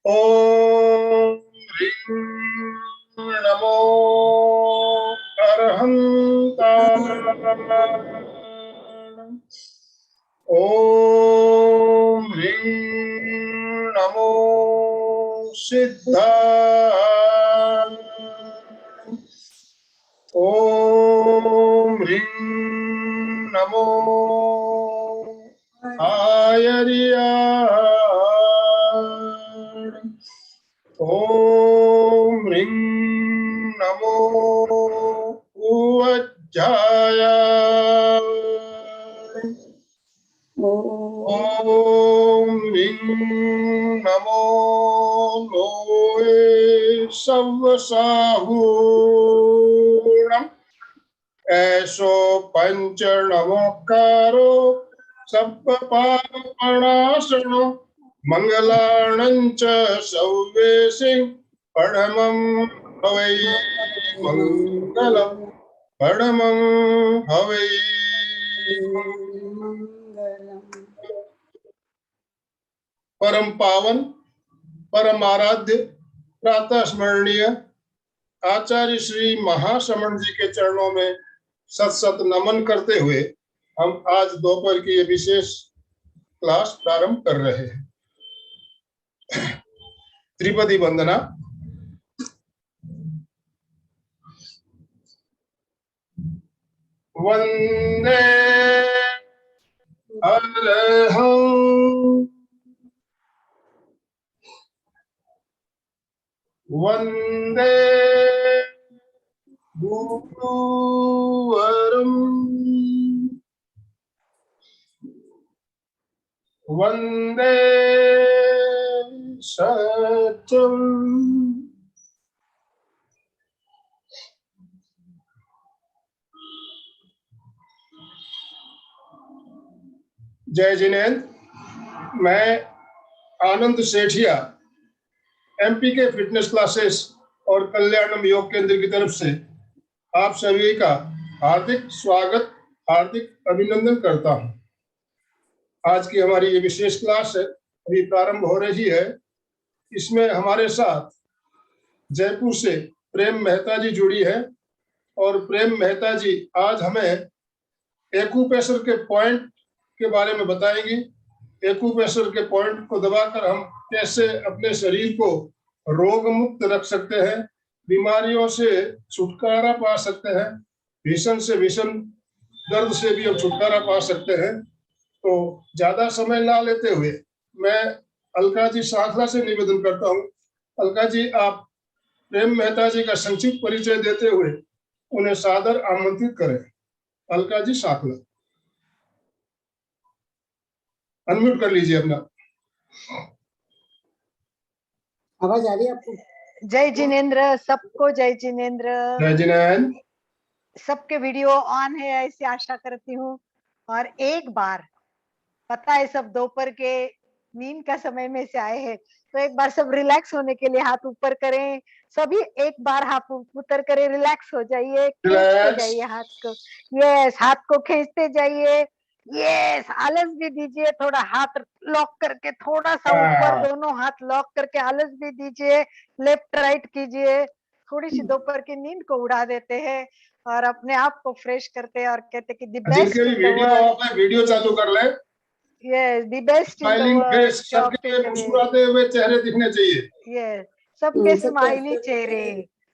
ओम ह्रीं नमो अरहंताय। ओम ह्रीं नमो सिद्धाय। ओम ह्रीं नमो आयर्याय। ओम ह्रीं नमो उवज्जाय। ओम ह्रीं नमो लोये सव्वसाहूणम्। ऐसो पंच नमोकारो सप्पपापणासनो मंगलाणंच सव्वेसि परमं हवै मंगलम् परमं हवै। परम पावन परम आराध्य प्रातः स्मरणीय आचार्य श्री महाश्रमण जी के चरणों में सत सत नमन करते हुए हम आज दोपहर की ये विशेष क्लास प्रारंभ कर रहे हैं। त्रिपदी वंदना। वंदे अरहं वंदे गुरुवरं वंदे सत्यम्। जय जिनेन्द्र। मैं आनंद सेठिया एमपी के फिटनेस क्लासेस और कल्याणम योग केंद्र की तरफ से आप सभी का हार्दिक स्वागत हार्दिक अभिनंदन करता हूं। आज की हमारी ये विशेष क्लास है अभी प्रारंभ हो रही है। इसमें हमारे साथ जयपुर से प्रेम मेहता जी जुड़ी है और प्रेम मेहता जी आज हमें एक्यूप्रेशर के पॉइंट के बारे में बताएंगी। एक्यूप्रेशर के पॉइंट को दबाकर हम कैसे अपने शरीर को रोग मुक्त रख सकते हैं, बीमारियों से छुटकारा पा सकते हैं, भीषण से भीषण दर्द से भी हम छुटकारा पा सकते हैं। तो ज्यादा समय ना लेते हुए मैं अलका जी सांखला से निवेदन करता हूँ। अलका जी, आप प्रेम मेहता जी का संक्षिप्त परिचय देते हुए उन्हें सादर आमंत्रित करें। अलका जी सांखला, अनम्यूट कर लीजिए अपना। आवाज आ रही है आपको? जय जिनेन्द्र, सबको जय जिनेन्द्र। जय जिनेन्द्र। सबके वीडियो ऑन है ऐसी आशा करती हूँ। और एक बार पता है सब दोपहर के नींद का समय में से आए हैं, तो एक बार सब रिलैक्स होने के लिए हाथ ऊपर करें। सभी एक बार हाथ ऊपर करें, रिलैक्स हो जाइए, खींचते जाइए हाथ को। यस, हाथ को खींचते जाइए। यस, आलस भी दीजिए, थोड़ा हाथ लॉक करके थोड़ा सा ऊपर, दोनों हाथ लॉक करके आलस भी दीजिए, लेफ्ट राइट कीजिए। थोड़ी सी दोपहर की नींद को उड़ा देते हैं और अपने आप को फ्रेश करते हैं और कहते हैं कि the best in the video of है, वीडियो चालू कर ले। Yes, the best in the smiling world. Face, सबके मुस्कुराते हुए चेहरे दिखने चाहिए। Yes, सबके स्माइली चेहरे।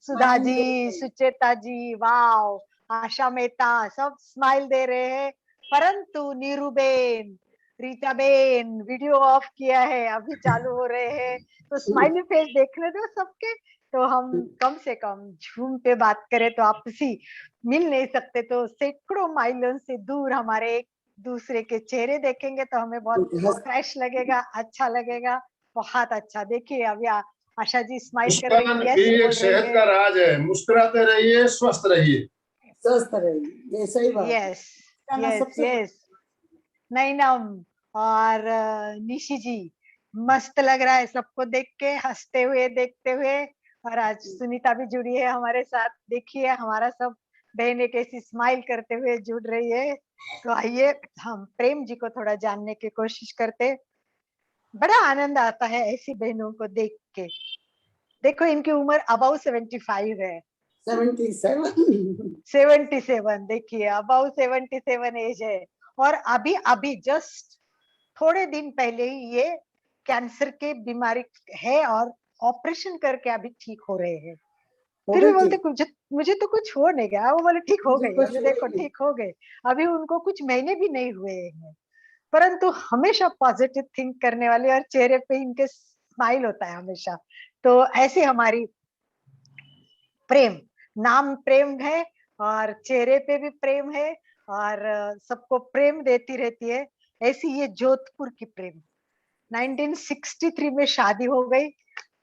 सुधा जी, सुचेता जी, वाव, आशा मेहता, सब स्माइल दे रहे हैं। परंतु नीरूबेन, रीता बेन वीडियो ऑफ किया है, अभी चालू हो रहे हैं। तो स्माइली फेस देखने दो सबके। तो हम कम से कम झूम पे बात करें तो आपसी मिल नहीं सकते, तो सैकड़ों माइलों से दूर हमारे एक दूसरे के चेहरे देखेंगे तो हमें बहुत फ्रेश लगेगा, अच्छा लगेगा, बहुत अच्छा। देखिए अभी आशा जी स्माइल कर रही है, यस बोल सेहत का राज है। मुस्कुराते रहिए, स्वस्थ रहिए, स्वस्थ रहिए, ये सही बात। Yes yes yes. नैनम और निशी जी, मस्त लग रहा है सबको देख के, हंसते हुए देखते हुए। और आज सुनीता भी जुड़ी है हमारे साथ। देखिए हमारा सब बहनें कैसी स्माइल करते हुए जुड़ रही है। तो आइए हम प्रेम जी को थोड़ा जानने की कोशिश करते। बड़ा आनंद आता है ऐसी बहनों को देख के। देखो इनकी उम्र अबाउ 75 है। 77। 77, देखिए अबाउ 77 एज है। और अभी अभी जस्ट थोड़े दिन पहले ही ये कैंसर के बीमारी है और ऑपरेशन करके अभी ठीक हो रहे हैं। हो फिर गई भी बोलते ठीक? मुझे तो कुछ हो नहीं गया। वो बोले ठीक हो मुझे गई, कुछ अभी हुआ देखो ही नहीं। ठीक हो गए। अभी उनको कुछ महीने भी नहीं हुए हैं, परंतु हमेशा पॉजिटिव थिंक करने वाले और चेहरे पे इनके स्माइल होता है हमेशा। तो ऐसे हमारी प्रेम, नाम प्रेम है और चेहरे पे भी प्रेम है और सबको प्रेम देती रहती है। ऐसी ये जोधपुर की प्रेम। 1963 में शादी हो गई।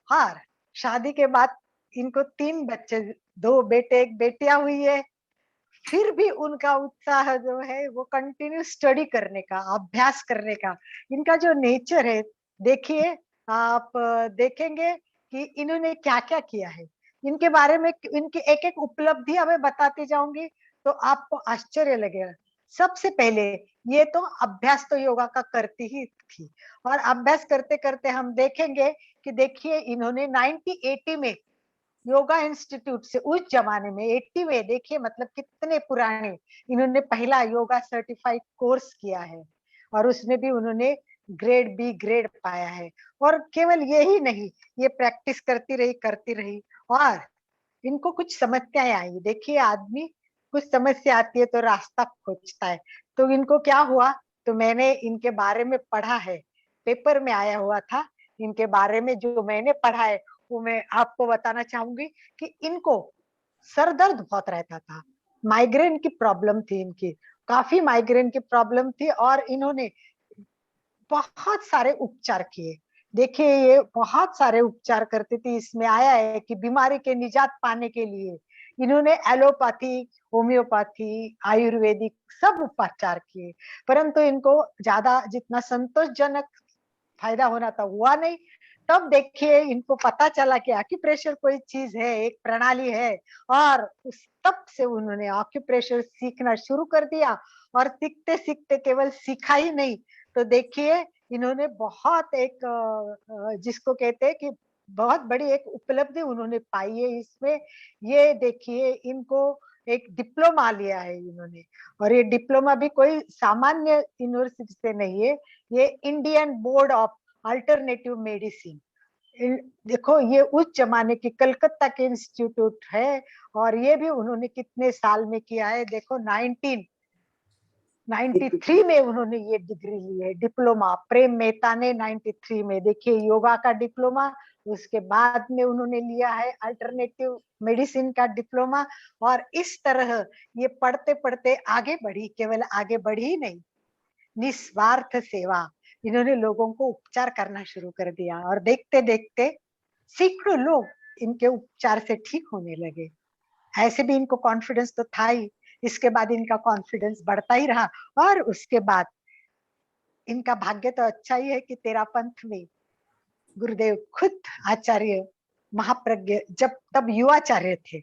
और शादी के बाद इनको 3 बच्चे, 2 बेटे 1 बेटियां हुई है। फिर भी उनका उत्साह जो है वो कंटिन्यू स्टडी करने का, अभ्यास करने का। इनका जो नेचर है, देखिए आप देखेंगे कि इन्होंने क्या क्या किया है। इनके बारे में इनकी एक एक उपलब्धि हमें बताती जाऊंगी तो आपको आश्चर्य लगेगा। सबसे पहले ये तो अभ्यास तो योगा का करती ही थी, और अभ्यास करते करते हम देखेंगे कि देखिए इन्होंने 1980 में योगा इंस्टीट्यूट से, उस जमाने में 80 में, देखिए मतलब कितने पुराने, इन्होंने पहला योगा सर्टिफाइड कोर्स किया है और उसमें भी उन्होंने ग्रेड बी ग्रेड पाया है। और केवल यही नहीं, ये प्रैक्टिस करती रही और इनको कुछ समस्याएं आई। देखिए आदमी कुछ समस्या आती है तो रास्ता खोजता है। तो इनको क्या हुआ, तो मैंने इनके बारे में पढ़ा है, पेपर में आया हुआ था। इनके बारे में जो मैंने पढ़ा है वो मैं आपको बताना चाहूंगी कि इनको सर दर्द बहुत रहता था, माइग्रेन की प्रॉब्लम थी इनकी, काफी माइग्रेन की प्रॉब्लम थी और इन्होंने बहुत सारे उपचार किए। देखिए ये बहुत सारे उपचार करती थी। इसमें आया है कि बीमारी के निजात पाने के लिए इन्होंने एलोपैथी, होम्योपैथी, आयुर्वेदिक सब उपचार किए, परंतु इनको ज्यादा जितना संतोषजनक फायदा होना था हुआ नहीं। तब देखिए इनको पता चला कि आक्यूप्रेशर कोई चीज है, एक प्रणाली है, और उस तब से उन्होंने आक्यूप्रेशर सीखना शुरू कर दिया। और सीखते सीखते केवल सीखा ही नहीं, तो देखिए इन्होंने बहुत एक जिसको कहते हैं कि बहुत बड़ी एक उपलब्धि उन्होंने पाई है इसमें। ये देखिए इनको एक डिप्लोमा लिया है इन्होंने, और ये डिप्लोमा भी कोई सामान्य यूनिवर्सिटी से नहीं है, ये Indian board of alternative medicine. देखो ये उस जमाने की कलकत्ता के इंस्टीट्यूट है, और ये भी उन्होंने कितने साल में किया है, देखो 1993 में उन्होंने ये डिग्री ली है, डिप्लोमा। प्रेम मेहता ने 93 में, देखिए योगा का डिप्लोमा, उसके बाद में उन्होंने लिया है अल्टरनेटिव मेडिसिन का डिप्लोमा। और इस तरह ये पढ़ते पढ़ते आगे बढ़ी, केवल आगे बढ़ी नहीं, निस्वार्थ सेवा, इन्होंने लोगों को उपचार करना शुरू कर दिया और देखते देखते सैकड़ों लोग इनके उपचार से ठीक होने लगे। ऐसे भी इनको कॉन्फिडेंस तो था ही, इसके बाद इनका कॉन्फिडेंस बढ़ता ही रहा। और उसके बाद इनका भाग्य तो अच्छा ही है कि तेरा पंथ में गुरुदेव खुद आचार्य महाप्रज्ञ जब तब युवाचार्य थे,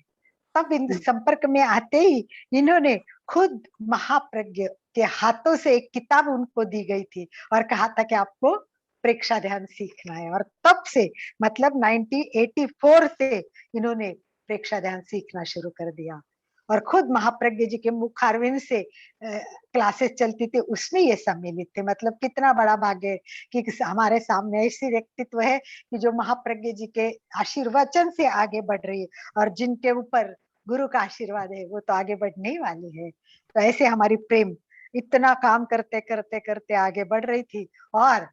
तब इन संपर्क में आते ही इन्होंने खुद महाप्रज्ञ के हाथों से एक किताब उनको दी गई थी और कहा था कि आपको प्रेक्षा ध्यान सीखना है। और तब से मतलब 1984 से इन्होंने प्रेक्षा ध्यान सीखना शुरू कर दिया। और खुद महाप्रज्ञ जी के मुखारविंद से क्लासेस चलती थी, उसमें ये सम्मिलित थे। मतलब कितना बड़ा भाग्य है कि हमारे सामने ऐसी व्यक्तित्व है कि जो महाप्रज्ञ जी के आशीर्वचन से आगे बढ़ रही है, और जिनके ऊपर गुरु का आशीर्वाद है वो तो आगे बढ़ने ही वाली है। तो ऐसे हमारी प्रेम इतना काम करते करते करते आगे बढ़ रही थी। और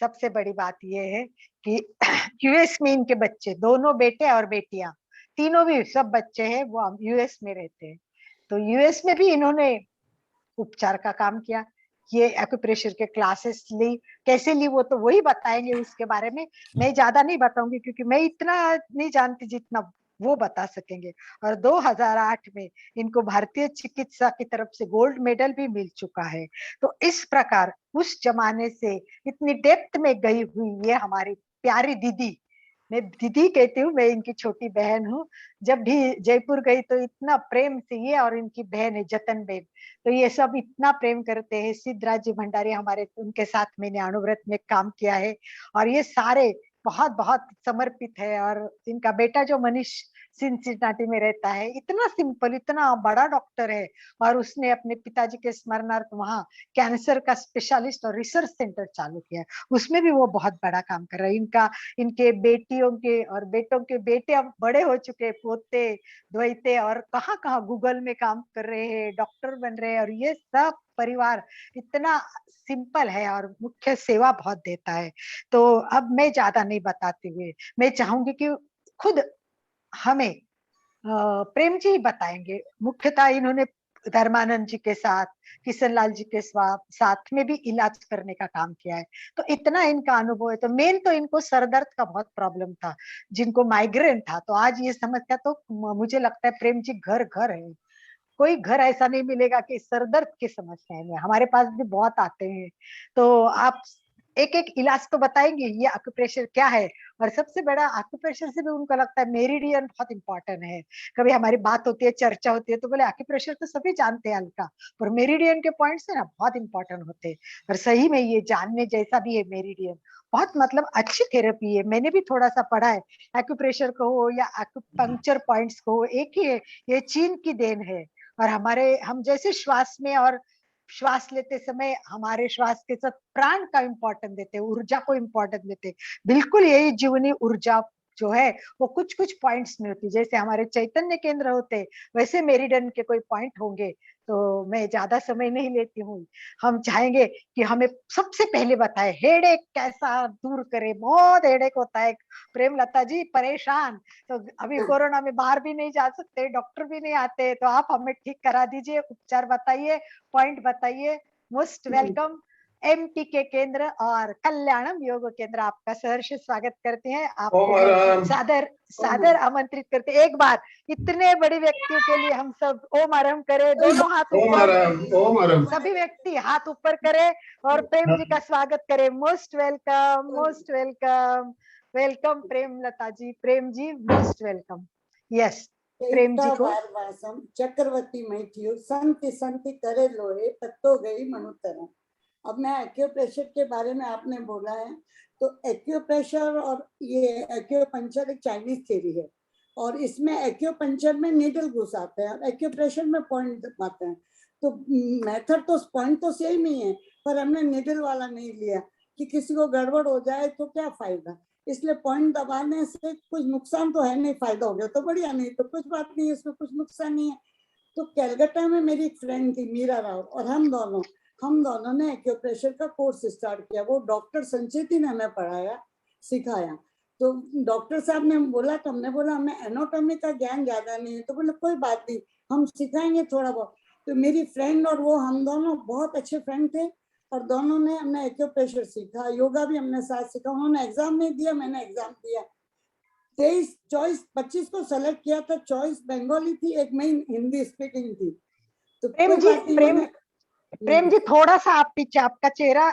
सबसे बड़ी बात यह है कि यूएस में इनके बच्चे, दोनों बेटे और बेटियां, तीनों भी सब बच्चे हैं वो यूएस में रहते हैं। तो यूएस में भी इन्होंने उपचार का काम किया। ये एक्यूप्रेशर के क्लासेस ली, कैसे ली वो तो वही बताएंगे, उसके बारे में मैं ज्यादा नहीं बताऊंगी क्योंकि मैं इतना नहीं जानती जितना वो बता सकेंगे। और 2008 में इनको भारतीय चिकित्सा की तरफ से गोल्ड मेडल भी मिल चुका है। तो इस प्रकार उस जमाने से इतनी डेप्थ में गई हुई ये हमारी प्यारी दीदी मैं दीदी कहती हूँ, मैं इनकी छोटी बहन हूँ। जब भी जयपुर गई तो इतना प्रेम से, ये और इनकी बहन है जतन बेन, तो ये सब इतना प्रेम करते हैं। सिद्धराज जी भंडारी हमारे, उनके साथ मैंने अणुव्रत में काम किया है, और ये सारे बहुत बहुत समर्पित है। और इनका बेटा जो मनीष सिंसिनाटी में रहता है, इतना सिंपल, इतना बड़ा डॉक्टर है, और उसने अपने पिताजी के स्मरणार्थ वहाँ कैंसर का स्पेशलिस्ट और रिसर्च सेंटर चालू किया है। उसमें भी वो बहुत बड़ा काम कर रहा है। इनका, इनके बेटियों के और बेटों के बेटे अब बड़े हो चुके, पोते द्वैते, और कहाँ कहाँ गूगल में काम कर रहे हैं, डॉक्टर बन रहे हैं। और ये सब परिवार इतना सिंपल है और मुख्य सेवा बहुत देता है। तो अब मैं ज्यादा नहीं बताती हुए, मैं चाहूंगी कि खुद हमें प्रेम जी ही बताएंगे। मुख्यतः इन्होंने धर्मानंद जी के साथ, किशन लाल जी के साथ में भी इलाज करने का काम किया है, तो इतना इनका अनुभव है। तो मेन तो इनको सर दर्द का बहुत प्रॉब्लम था, जिनको माइग्रेन था, तो आज ये समस्या तो मुझे लगता है प्रेम जी घर घर है। कोई घर ऐसा नहीं मिलेगा कि सर दर्द की समस्या में, हमारे पास भी बहुत आते हैं। तो आप एक एक इलाज तो बताएंगे, ये एक्यूप्रेशर क्या है, और सबसे बड़ा एक्यूप्रेशर से भी उनको लगता है मेरिडियन बहुत इंपॉर्टेंट है। कभी हमारी बात होती है, चर्चा होती है, तो बोले एक्यूप्रेशर तो सभी जानते हैं हल्का, पर मेरिडियन के पॉइंट्स है ना बहुत इंपॉर्टेंट होते हैं। और सही में ये जानने जैसा भी है मेरिडियन, बहुत मतलब अच्छी थेरेपी है। मैंने भी थोड़ा सा पढ़ा है, एक्यूप्रेशर को हो या एक्यूपंक्चर पॉइंट्स को हो, एक ही है, ये चीन की देन है। और हमारे, हम जैसे श्वास में और श्वास लेते समय हमारे श्वास के साथ प्राण का इंपॉर्टेंस देते हैं, ऊर्जा को इंपॉर्टेंस देते हैं, बिल्कुल यही जीवनी ऊर्जा जो है वो कुछ कुछ पॉइंट्स में होती है। जैसे हमारे चैतन्य केंद्र होते हैं, वैसे मेरिडियन के कोई पॉइंट होंगे। तो मैं ज्यादा समय नहीं लेती हूँ। हम चाहेंगे कि हमें सबसे पहले बताए हेडेक कैसा दूर करे, बहुत हेडेक होता है प्रेमलता जी, परेशान। तो अभी कोरोना में बाहर भी नहीं जा सकते, डॉक्टर भी नहीं आते, तो आप हमें ठीक करा दीजिए, उपचार बताइए, पॉइंट बताइए। Most welcome. एमपी के केंद्र और कल्याणम योग केंद्र आपका सहर्ष स्वागत करते हैं। ओम आपको हम आराम। सादर सादर आमंत्रित करते हैं। एक बार इतने बड़े व्यक्तियों के लिए हम सब ओम आरम करें, दोनों हाथ ओम ऊपर, आराम। ओम आराम। सभी व्यक्ति हाथ ऊपर करें और प्रेम जी का स्वागत करें। Most welcome, most welcome, welcome Premlata ji, Prem ji most welcome. Yes, Prem ji को वासम चक्रवर्ती मैथ्यू संति संति करे लोहे तत्तो गई मनुतरम। अब मैं एक्यूप्रेशर के बारे में, आपने बोला है, तो एक्यूप्रेशर और ये एक्यूपंक्चर एक चाइनीज थ्योरी है, और इसमें एक्यूपंक्चर में नीडल घुसाते हैं और एक्यूप्रेशर में पॉइंट दबाते हैं। तो मेथड तो पॉइंट तो सेम ही है, पर हमने नीडल वाला नहीं लिया कि किसी को गड़बड़ हो जाए तो क्या फायदा। इसलिए पॉइंट दबाने से कुछ नुकसान तो है नहीं, फायदा हो गया तो बढ़िया, नहीं तो कुछ बात नहीं है, इसमें कुछ नुकसान नहीं है। तो कैलकाटा में मेरी एक फ्रेंड थी मीरा राव, और हम दोनों ने एक्यूप्रेशर का कोर्स स्टार्ट किया। वो डॉक्टर संचेती ने हमें पढ़ाया, सिखाया। तो डॉक्टर साहब ने बोला, तो हमने बोला हमें एनाटॉमी का ज्ञान ज्यादा नहीं है, तो बोले कोई बात नहीं, हम सिखाएंगे थोड़ा बहुत। तो मेरी फ्रेंड और वो, हम दोनों बहुत अच्छे फ्रेंड थे, और दोनों ने हमने एक्यूप्रेशर सीखा, योगा भी हमने साथ सीखा। उन्होंने एग्जाम नहीं दिया, मैंने एग्जाम दिया। 23 चॉइस 25 को सेलेक्ट किया था, चॉइस बंगाली थी, एक मैं हिंदी स्पीकिंग थी। तो प्रेम कोई जी, बात नहीं, प्रेम जी थोड़ा सा आप पीछे, आपका चेहरा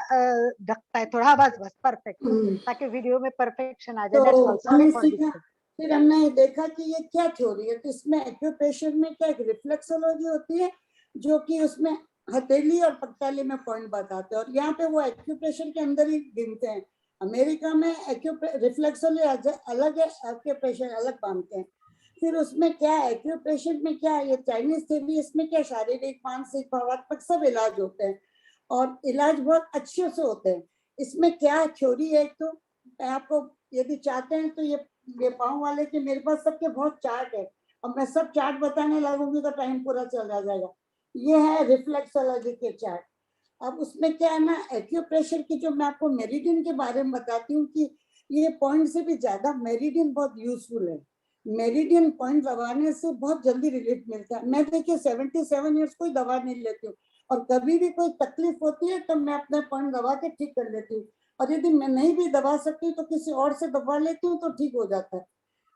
ढकता है थोड़ा, बस बस परफेक्ट, ताकि वीडियो में परफेक्शन आ जाए। दैट्स ऑल, तो सॉरी हमने फॉर सीखा। डिस्टर्ब। फिर हमने देखा कि ये क्या थ्योरी है। तो इसमें एक्यूप्रेशर में क्या, एक रिफ्लेक्सोलॉजी होती है, जो कि उसमें हथेली और पगताली में पॉइंट बताते हैं, और यहाँ पे वो एक्यूप्रेशर के अंदर ही गिनते हैं। अमेरिका में रिफ्लेक्सोलॉजी अलग है, एक्यूप्रेशर अलग मानते हैं। फिर उसमें क्या है, एक्यूप्रेशर में क्या है, ये चाइनीज थेरेपी, इसमें क्या शारीरिक, मानसिक, भावात्मक सब इलाज होते हैं, और इलाज बहुत अच्छे से होते हैं। इसमें क्या थ्योरी है, एक तो मैं आपको, यदि चाहते हैं तो ये पाँव वाले के मेरे पास सबके बहुत चार्ट है, और मैं सब चार्ट बताने लगूंगी तो टाइम पूरा चला जाएगा। ये है रिफ्लेक्सोलॉजी के चार्ट। अब उसमें क्या है ना, एक्यूप्रेशर की जो मैं आपको मेरिडियन के बारे में बताती हूँ, कि ये पॉइंट से भी ज्यादा मेरिडियन बहुत यूजफुल है। मेरिडियन पॉइंट दबाने से बहुत जल्दी रिलीफ मिलता है। मैं देखिए 77 ईयर्स कोई दवा नहीं लेती हूँ, और कभी भी कोई तकलीफ होती है तो मैं अपना पॉइंट दबा के ठीक कर लेती हूँ, और यदि मैं नहीं भी दबा सकती तो किसी और से दबा लेती हूँ तो ठीक हो जाता है।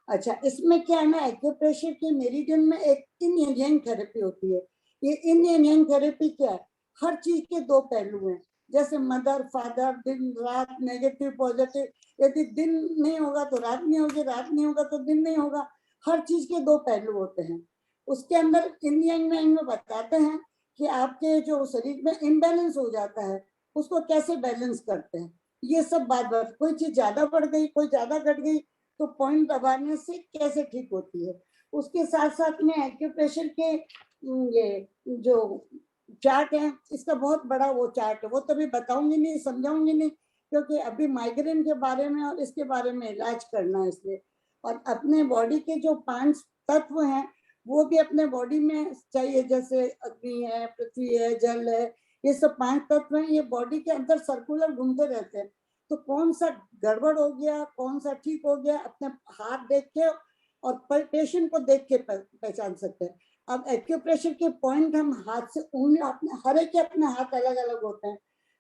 अच्छा, इसमें क्या है ना, एक्यूप्रेशर के मेरिडियन में एक इन यांग थेरेपी होती है। ये इन यांग थेरेपी क्या है, हर चीज के दो पहलू हैं। जैसे मदर फादर, दिन रात, नेगेटिव पॉजिटिव, यदि दिन नहीं होगा तो रात नहीं होगी, रात नहीं होगा तो दिन नहीं होगा। हर चीज के दो पहलू होते हैं। उसके अंदर इंडियन में बताते हैं कि आपके जो शरीर में इम्बैलेंस हो जाता है उसको कैसे बैलेंस करते हैं। ये सब बात कोई चीज ज्यादा बढ़ गई, कोई ज्यादा घट गई, तो पॉइंट दबाने से कैसे ठीक होती है। उसके साथ साथ में एक्यूप्रेशर के ये जो चार्ट है, इसका बहुत बड़ा वो चार्ट है, वो तो भी बताऊंगी नहीं, समझाऊंगी नहीं, क्योंकि अभी माइग्रेन के बारे में और इसके बारे में इलाज करना है इसलिए। और अपने बॉडी के जो 5 तत्व हैं वो भी अपने बॉडी में चाहिए, जैसे अग्नि है, पृथ्वी है, जल है, ये सब 5 तत्व हैं, ये बॉडी के अंदर सर्कुलर घूमते रहते हैं। तो कौन सा गड़बड़ हो गया, कौन सा ठीक हो गया, अपने हाथ देख के और पेशेंट को देख के पहचान सकते हैं। अब एक्यूप्रेशर के पॉइंट हम हाथ से उंगली, अपने हर एक के अपने हाथ अलग अलग होते हैं।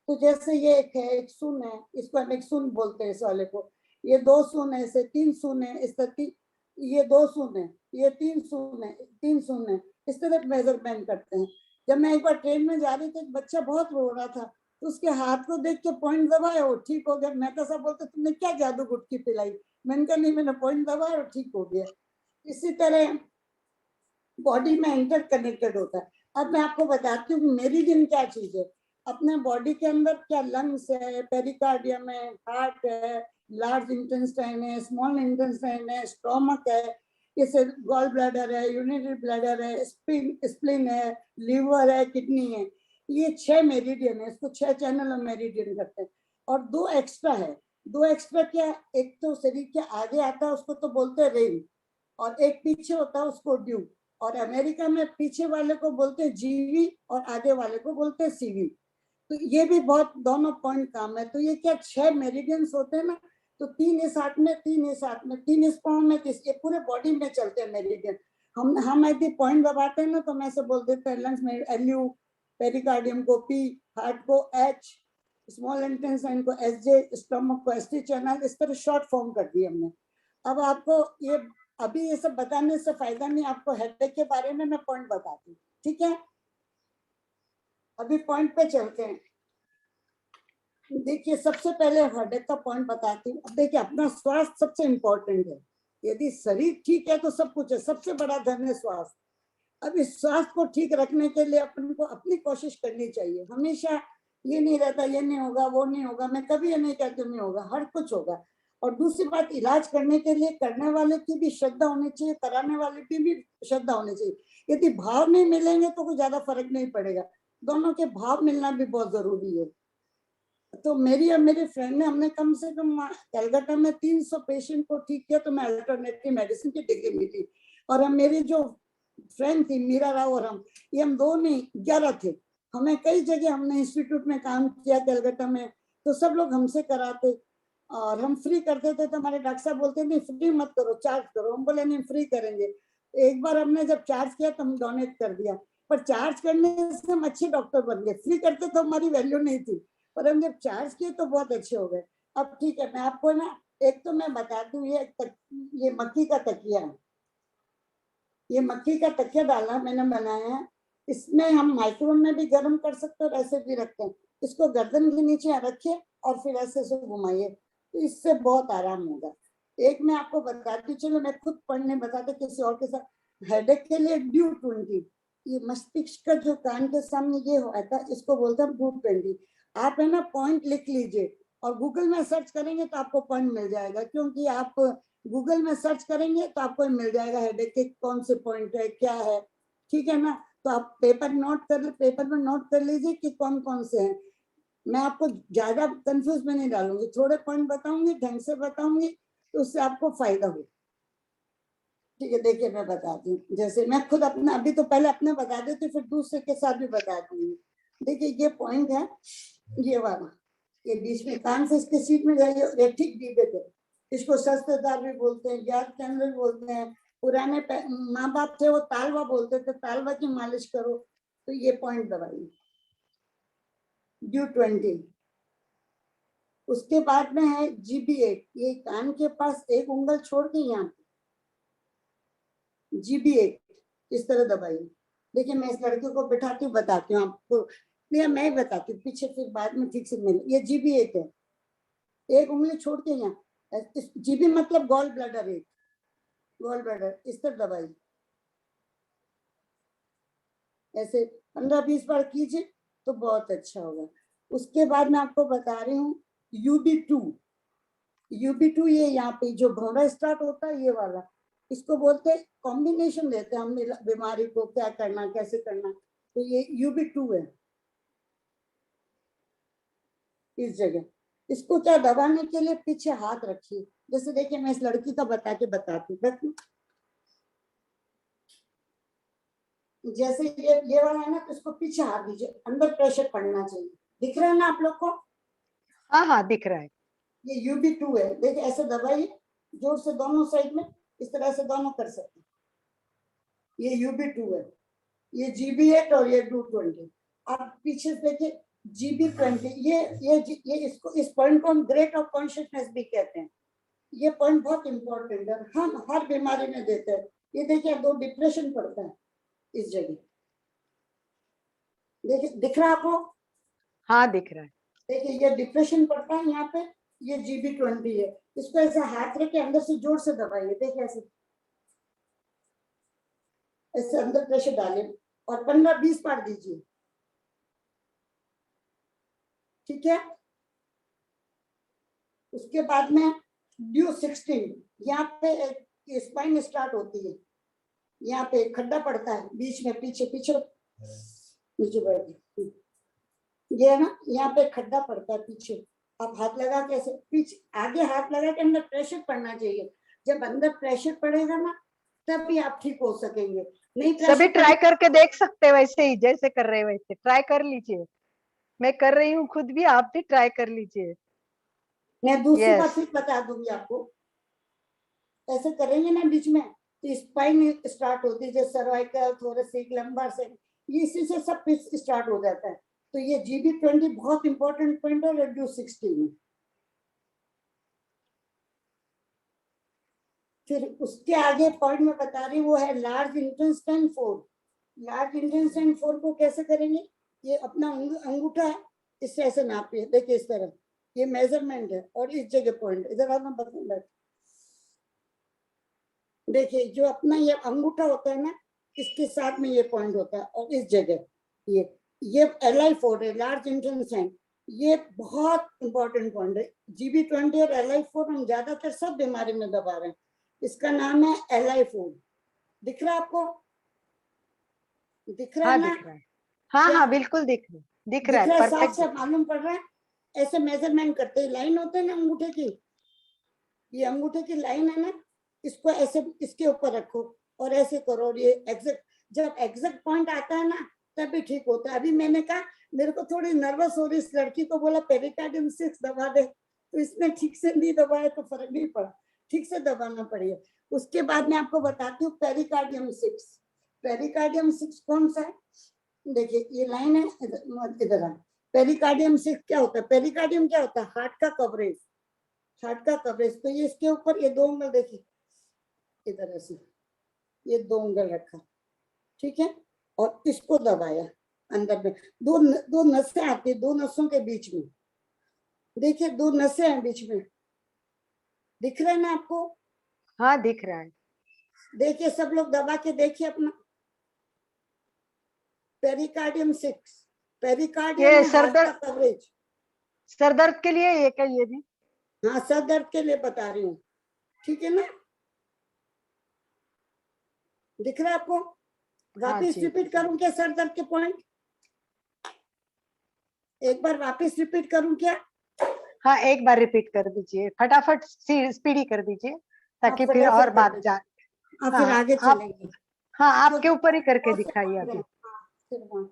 तो जैसे ये एक है, एक सुन है, इसको हम एक सुन बोलते हैं इस वाले को, ये 2 सुन है, ऐसे 3 सुन है, इस तरह ये 2 सुन है, ये 3 सुन है, 3 सुन है, इस तरह मेजरमेंट करते हैं। जब मैं एक बार ट्रेन में जा रही थी, एक बच्चा बहुत रो रहा था, तो उसके हाथ को देख के पॉइंट दबाया, वो ठीक हो गया। मैं तो सब बोलते तुमने क्या जादू गुटकी पिलाई, मैंने कहा नहीं, मैंने पॉइंट दबाया और ठीक हो गया। इसी तरह बॉडी में इंटर कनेक्टेड होता है। अब मैं आपको बताती हूँ मेरिडियन क्या चीज है। अपने बॉडी के अंदर क्या लंग्स है, पेरिकार्डियम है, हार्ट है, लार्ज इंटेस्टाइन है, स्मॉल इंटेस्टाइन है, स्टोमक है, जैसे गॉल ब्लैडर है, यूरिनरी ब्लैडर है, स्प्लीन है, लीवर है, किडनी है। ये 6 मेरिडियन है, इसको 6 चैनल में मेरिडियन करते हैं। और 2 एक्स्ट्रा है। 2 एक्स्ट्रा क्या, एक तो शरीर के आगे आता है उसको तो बोलते हैं रेन, और एक पीछे होता है उसको ड्यू। और अमेरिका में पीछे वाले को बोलते हैं जीवी और आगे वाले को बोलते हैं सीवी। तो ये भी बहुत दोनों पॉइंट काम है। तो ये क्या 6 मेरिडियंस होते हैं ना, तो 3 इस हाथ में, 3 इस हाथ में, 3 इस पाँव में, ये पूरे बॉडी में चलते हैं मेरिडियन। हम यदि पॉइंट दबाते हैं ना तो मैं से बोल देते हैं लंग्स में एलयू, पेरिकार्डियम को पी, हार्ट को एच, स्मॉल इंटेस्टाइन को एस जे, स्टमक को एस टी चैनल, इस तरह शॉर्ट फॉर्म कर दी हमने। अब आपको ये अभी ये सब बताने से फायदा नहीं, आपको हेडेक के बारे में मैं पॉइंट बताती हूँ, ठीक है। अभी पॉइंट पे चलते हैं। देखिए सबसे पहले हेडेक का पॉइंट बताती हूँ। अब देखिए अपना स्वास्थ्य सबसे इम्पोर्टेंट है। यदि शरीर ठीक है तो सब कुछ है, सबसे बड़ा धन है स्वास्थ्य। अब इस स्वास्थ्य को ठीक रखने के लिए अपन को अपनी कोशिश करनी चाहिए। हमेशा ये नहीं रहता ये नहीं होगा, वो नहीं होगा, मैं कभी ये नहीं कहती नहीं होगा, हर कुछ होगा। और दूसरी बात, इलाज करने के लिए करने वाले की भी श्रद्धा होनी चाहिए, कराने वाले की भी श्रद्धा होनी चाहिए। यदि भाव नहीं मिलेंगे तो कोई ज्यादा फर्क नहीं पड़ेगा, दोनों के भाव मिलना भी बहुत जरूरी है। तो मेरी और मेरे फ्रेंड ने, हमने कम से कम कलकत्ता में 300 पेशेंट को ठीक किया, तो मैं अल्टरनेटिव मेडिसिन की डिग्री मिली। और हम, मेरी जो फ्रेंड थी मीरा राव और हम 2 नहीं 11 थे। हमें कई जगह, हमने इंस्टीट्यूट में काम किया कलकत्ता में, तो सब लोग हमसे कराते और हम फ्री करते थे। तो हमारे डॉक्टर साहब बोलते नहीं फ्री मत करो, चार्ज करो। हम बोले नहीं फ्री करेंगे। एक बार हमने जब चार्ज किया तो हम डोनेट कर दिया, पर चार्ज करने से हम अच्छे डॉक्टर बन गए। फ्री करते तो हमारी वैल्यू नहीं थी, पर हम जब चार्ज किए तो बहुत अच्छे हो गए। अब ठीक है, मैं आपको ना एक तो मैं बताती हूँ, ये मक्खी का तकिया है। ये मक्खी का तकिया डाला मैंने बनाया है। इसमें हम माइक्रोवेव में भी गर्म कर सकते हैं और ऐसे भी रखते हैं। इसको गर्दन के नीचे रखिए और फिर ऐसे से घुमाइए, तो इससे बहुत आराम होगा। एक मैं आपको बताती, चलो मैं खुद पढ़ने बताते किसी और के साथ। हेडेक के लिए ड्यू 20, ये मस्तिष्क का जो कान के सामने ये होता है, इसको बोलते हैं ड्यू 20। आप है ना पॉइंट लिख लीजिए और गूगल में सर्च करेंगे तो आपको पॉइंट मिल जाएगा, क्योंकि आप गूगल में सर्च करेंगे तो आपको मिल जाएगा हेडेक के कौन से पॉइंट है, क्या है, ठीक है ना। तो आप पेपर में नोट कर लीजिए कि कौन कौन से हैं। मैं आपको ज्यादा कंफ्यूज में नहीं डालूंगी, थोड़े पॉइंट बताऊंगी, ढंग से बताऊंगी, तो उससे आपको फायदा हो। ठीक है, देखिए मैं बताती हूँ। जैसे मैं खुद अपना, अभी तो पहले अपने बता देती, फिर दूसरे के साथ भी बता दूंगी। देखिए ये पॉइंट है, ये वाला, ये बीच में कान से इसके सीट में जाइए, रेटिक डिब्बे थे, इसको शस्त्रदार भी बोलते हैं, ज्ञात केंद्र भी बोलते हैं। पुराने माँ बाप थे वो तालवा बोलते थे, तालवा की मालिश करो। तो ये पॉइंट दबाइए, ड्यू 20। उसके बाद में है GB8, ये कान के पास एक उंगल छोड़ के यहाँ पे GB8 इस तरह दबाइए। देखिए मैं इस लड़के को बिठाती हूँ, बताती हूँ आपको नहीं मैं ही बताती हूँ, पीछे फिर बाद में ठीक से मिले। ये GB8 है, एक उंगली छोड़ के यहाँ, GB मतलब गॉल ब्लैडर, एक गॉल ब्लैडर, इस तरह दबाई, ऐसे 15-20 बार कीजिए तो बहुत अच्छा होगा। उसके बाद मैं आपको बता रही हूँ UB2 ये यहाँ पे जो भौरा स्टार्ट होता है ये वाला, इसको बोलते हैं, कॉम्बिनेशन देते हैं हम बीमारी को, क्या करना कैसे करना, तो ये UB2 है इस जगह। इसको क्या दबाने के लिए पीछे हाथ रखिए, जैसे देखिए मैं इस लड़की का बता के बताती हूँ, जैसे ये वाला है ना, तो इसको पीछे हाथ दीजिए, अंदर प्रेशर पड़ना चाहिए, दिख रहा है ना आप लोग को? हाँ हाँ दिख रहा है। ये UB2 है, देखिए ऐसे दबाइए जोर से दोनों साइड में, इस तरह से दोनों कर सकते हैं। ये UB2 है, ये GB8 और ये 220। आप पीछे देखिए GB20, ये इसको, इस पॉइंट को हम ग्रेट ऑफ कॉन्शियसनेस भी कहते हैं। ये पॉइंट बहुत इंपॉर्टेंट है, हम हर बीमारी में देते हैं। ये देखिए दो डिप्रेशन पड़ता है इस जगह, देखिए दिख रहा है आपको? हाँ दिख रहा है। देखिए ये डिप्रेशन पड़ता है यहाँ पे, ये GB20 है। इसको ऐसे हाथ रख के अंदर से जोर से दबाइए, देखिए ऐसे ऐसे अंदर प्रेशर डालिए और 15-20 बार दीजिए, ठीक है? उसके बाद में DU16, यहाँ पे स्पाइन स्टार्ट होती है, यहाँ पे खड्डा पड़ता है बीच में, पीछे पीछे नीचे बैठ, ये है ना, यहाँ पे खड्डा पड़ता है पीछे, आप हाथ लगा के ऐसे पीछे आगे हाथ लगा के अंदर प्रेशर पड़ना चाहिए। जब अंदर प्रेशर पड़ेगा ना तभी आप ठीक हो सकेंगे, नहीं सभी ट्राई करके देख सकते हैं, वैसे ही जैसे कर रहे हैं वैसे ट्राई कर लीजिए। मैं कर रही हूँ खुद भी, आप भी ट्राई कर लीजिए। मैं दूसरी बार यस फिर बता दूंगी आपको। ऐसे करेंगे ना बीच में तो स्पाइन स्टार्ट होती है, जैसे सर्वाइकल, थोरेसिक, लंबर से, ये इसी से सब स्टार्ट हो जाता है। तो ये GB20 बहुत इंपॉर्टेंट पॉइंट है DU16 में। फिर उसके आगे पॉइंट में बता रही हूँ वो है लार्ज इंटेंस्टाइन 4। लार्ज इंटेंस्टाइन 4 को कैसे करेंगे? ये अपना अंगूठा है, इससे ऐसे नापिए, देखिए इस तरह, ये मेजरमेंट है, और इस जगह पॉइंट, इधर आना बता, देखिए जो अपना ये अंगूठा होता है ना, इसके साथ में ये पॉइंट होता है, और इस जगह ये LI4 है, लार्ज इंटेंस्टाइन। ये बहुत इंपॉर्टेंट पॉइंट है। GB20 और LI4 हम ज्यादातर सब बीमारी में दबा रहे हैं। इसका नाम है LI4। दिख रहा है आपको? दिख रहा है हाँ ना? दिख रहा है। हाँ हाँ बिल्कुल दिख रहा है, साफ परफेक्ट। से मालूम पड़ रहा है? ऐसे मेजरमेंट करते हैं, लाइन होते हैं ना अंगूठे की, ये अंगूठे की लाइन है ना, इसको ऐसे इसके ऊपर रखो और ऐसे करो, और ये एग्जैक्ट, जब एग्जैक्ट पॉइंट आता है ना तभी ठीक होता है। अभी मैंने कहा मेरे को थोड़ी नर्वस हो रही, इस लड़की को बोला पेरिकार्डियम 6 दबा दे, तो इसने ठीक से नहीं दबाया तो फर्क नहीं पड़ा, ठीक से दबाना पड़ेगा। उसके बाद मैं आपको बताती हूँ पेरिकार्डियम 6। पेरिकार्डियम 6 कौन सा है? देखिए ये लाइन है, इधर आ। पेरिकार्डियम 6 क्या होता है? पेरिकार्डियम क्या होता है? हार्ट का कवरेज, हार्ट का कवरेज। तो ये इसके ऊपर ये दो उंगल देखिए, इधर ऐसे ये दो उंगल रखा, ठीक है, और इसको दबाया अंदर में। दो नसें आती है, दो नसों के बीच में, देखिए दो नसें हैं बीच में, दिख रहा है ना आपको? हाँ दिख रहा है। देखिए सब लोग दबा के देखिए अपना, पेरिकार्डियम 6, पेरिकार्डियम ये में हार्ट का कवरेज। सर दर्द के लिए ये क्या, ये भी? हाँ सर दर्द के लिए बता रही हूँ, ठीक है ना? दिख रहा है आपको? हाँ वापिस जी। रिपीट करूं क्या सर दर्द के पॉइंट? एक बार वापिस रिपीट करूं क्या? हाँ एक बार रिपीट कर दीजिए, फटाफट स्पीडी कर दीजिए ताकि फिर फटाफट और कर बात दे। जा। हाँ फिर हाँ आगे आप, चलेंगे। हाँ आपके ऊपर ही करके दिखाइए अभी। फिर वहाँ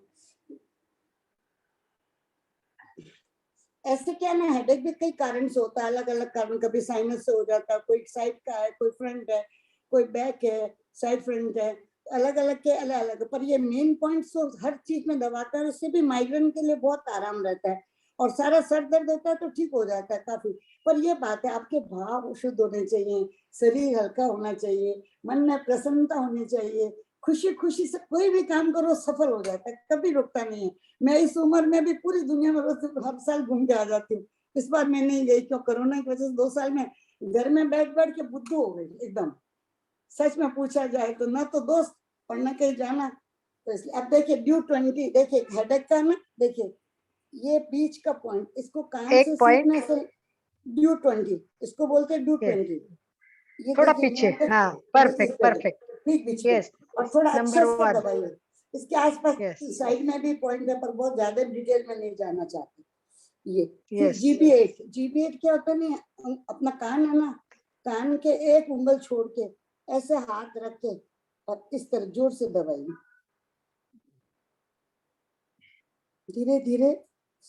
ऐसे क्या ना, हेडेक भी कई कारण से होता है, अलग अलग कारण, कभी साइनस से हो जाता है, कोई साइड का है, कोई फ्रंट है, कोई बैक है, साइड फ्रंट है, अलग अलग के अलग अलग। पर ये मेन पॉइंट तो हर चीज में दबाता है, उससे भी माइग्रेन के लिए बहुत आराम रहता है, और सारा सर दर्द होता है तो ठीक हो जाता है काफी। पर ये बात है, आपके भाव शुद्ध होने चाहिए, शरीर हल्का होना चाहिए, मन में प्रसन्नता होनी चाहिए, खुशी खुशी से कोई भी काम करो सफल हो जाता है, कभी रुकता नहीं है। मैं इस उम्र में भी पूरी दुनिया में रोज हर साल घूम के आ जाती हूँ। इस बार मैं नहीं गई क्यों, कोरोना की वजह से 2 साल में घर में बैठ बैठ के बुद्धू हो गई एकदम, सच में पूछा जाए तो, ना तो दोस्त और न कहीं जाना। तो इसलिए अब देखिए ड्यू 20, देखिए हेडेक का ना, देखिए ये बीच का पॉइंट, इसको काम एक से point। सीखने से ड्यू 20, इसको बोलते हैं ड्यू Yes. 20। ये थोड़ा देखिए पीछे, यहाँ पे हाँ, ये परफेक्ट इस तरह, परफेक्ट। ठीक बीच में, यस, और थोड़ा अच्छे नंबर से 1। दबाइए। इसके आसपास यस साइड में भी पॉइंट है, पर बहुत ज्यादा डिटेल में नहीं जाना चाहती। ये फिर यस GB8 क्या होता है ना, अपना कान है ना, कान के एक उंगल छोड़ के ऐसे हाथ रख के और इस तरह जोर से दबाइए, धीरे धीरे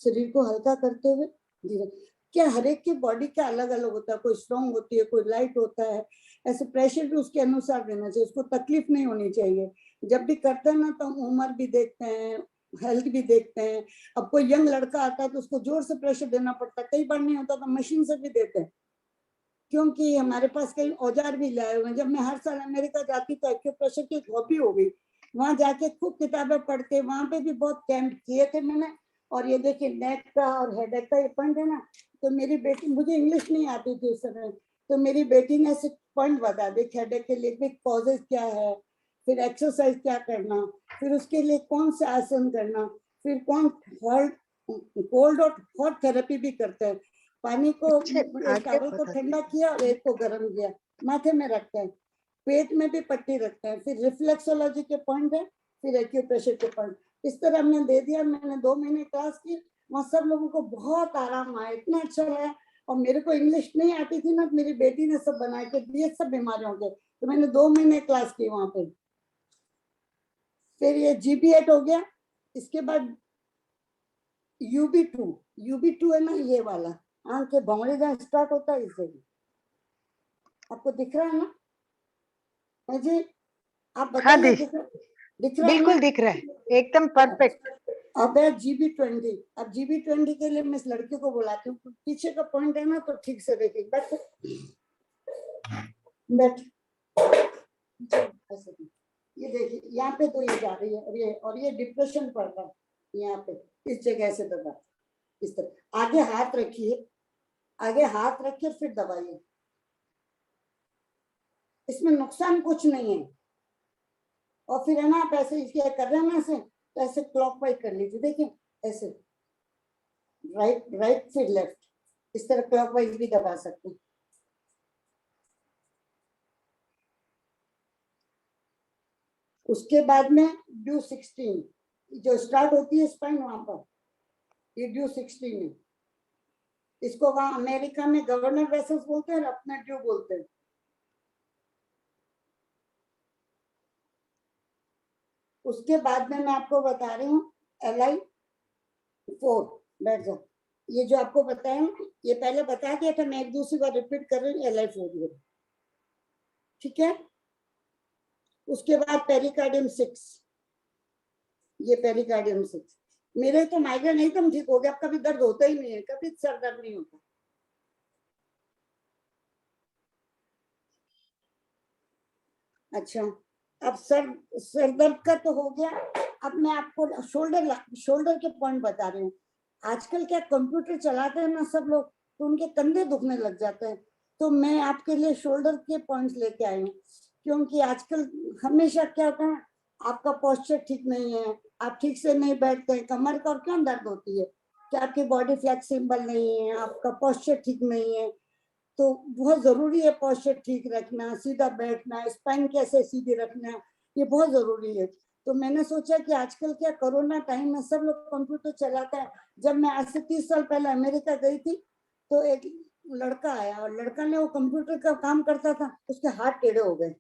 शरीर को हल्का करते हुए धीरे। क्या हर एक की बॉडी का अलग अलग होता है, कोई स्ट्रॉन्ग होती है, कोई लाइट होता है, ऐसे प्रेशर भी उसके अनुसार देना चाहिए, उसको तकलीफ नहीं होनी चाहिए। जब भी करते हैं ना तो हम उम्र भी देखते हैं, हेल्थ भी देखते हैं। अब कोई यंग लड़का आता है तो उसको जोर से प्रेशर देना पड़ता है, कई बार नहीं होता तो मशीन से भी देते हैं, क्योंकि हमारे पास कई औजार भी लाए हुए हैं। जब मैं हर साल अमेरिका जाती तो एक्यूप्रेशर की एक हॉबी हो गई, वहां जाके खूब किताबें पढ़ के, वहां पे भी बहुत कैंप किए थे मैंने। और ये देखिए नेक का और हेडेक का ये पॉइंट है ना, तो मेरी बेटी, मुझे इंग्लिश नहीं आती थी उस समय, तो मेरी बेटी ने ऐसे पॉइंट बता दी हेडेक के लिए, कॉजेज क्या है, फिर एक्सरसाइज क्या करना, फिर उसके लिए कौन से आसन करना, फिर कौन कोल्ड और हॉट थेरेपी भी करते हैं। पानी को, एक टॉवल को ठंडा किया और एक को गर्म किया, माथे में रखते हैं, पेट में भी पट्टी रखते हैं, फिर रिफ्लेक्सोलॉजी के पॉइंट है, फिर एक्यूप्रेशर के पॉइंट। इस तरह हमने दे दिया। मैंने 2 महीने क्लास की, वहाँ सब लोगों को बहुत आराम आया, इतना अच्छा लगा। और मेरे को इंग्लिश नहीं आती थी ना, तो मेरी बेटी ने सब बना के दिए सब बीमारियों के, तो मैंने 2 महीने क्लास की वहां पे। फिर ये GB8 हो गया। इसके बाद UB2 है ना, ये वाला आंख के भंवरे जहाँ स्टार्ट होता है, इससे भी आपको दिख रहा है ना जी, आप हाँ, बताइए, दिख रहा है बिल्कुल ना? दिख रहा है, एकदम परफेक्ट। अब है GB20। अब GB20 के लिए मैं इस लड़के को बुलाती हूँ, पीछे का पॉइंट है ना, तो ठीक से देखिए, बैठ बैठ, ये देखिए यहाँ पे तो ये जा रही है, और ये डिप्रेशन पड़ रहा है यहाँ पे, इस जगह से दबा, इस तरह आगे हाथ रखिए, आगे हाथ रखिए फिर दबाइए, इसमें नुकसान कुछ नहीं है। और फिर है ना, आप ऐसे इसके कर रहे हैं ना, ऐसे तो ऐसे क्लॉकवाइज कर लीजिए, देखिए ऐसे, राइट राइट फिर लेफ्ट, इस तरह क्लॉकवाइज भी दबा सकते हैं। उसके बाद में ड्यू 16 जो स्टार्ट होती है स्पाइन, वहां पर ये ड्यू 16 है। इसको वहां अमेरिका में गवर्नर वेसल्स बोलते हैं और अपना ड्यू बोलते हैं। उसके बाद में मैं आपको बता रही हूँ LI4, बैठ जाओ। ये जो आपको बताया ये पहले बता दिया था, मैं एक दूसरी बार रिपीट कर रही हूँ, LI4, ठीक है। उसके बाद पेरिकार्डियम 6, ये पेरिकार्डियम 6। मेरे तो माइग्रेन एकदम ठीक हो गया, अब कभी दर्द होता ही नहीं है, कभी सर दर्द नहीं होता। अच्छा, अब सर दर्द का तो हो गया। अब मैं आपको शोल्डर के पॉइंट बता रही हूँ। आजकल क्या कंप्यूटर चलाते हैं ना सब लोग, तो उनके कंधे दुखने लग जाते हैं, तो मैं आपके लिए शोल्डर के पॉइंट्स लेके आई हूँ। क्योंकि आजकल हमेशा क्या होता है, आपका पोस्चर ठीक नहीं है, आप ठीक से नहीं बैठते हैं, कमर का और क्यों दर्द होती है, कि आपकी बॉडी फ्लेक्सिबल नहीं है, आपका पोस्चर ठीक नहीं है। तो बहुत जरूरी है पोस्चर ठीक रखना, सीधा बैठना, स्पाइन कैसे सीधी रखना, ये बहुत जरूरी है। तो मैंने सोचा कि आजकल क्या कोरोना टाइम में सब लोग कंप्यूटर चलाते हैं। जब मैं आज से 30 साल पहले अमेरिका गई थी, तो एक लड़का आया और लड़का ने, वो कंप्यूटर का काम करता था, उसके हाथ टेढ़े हो गए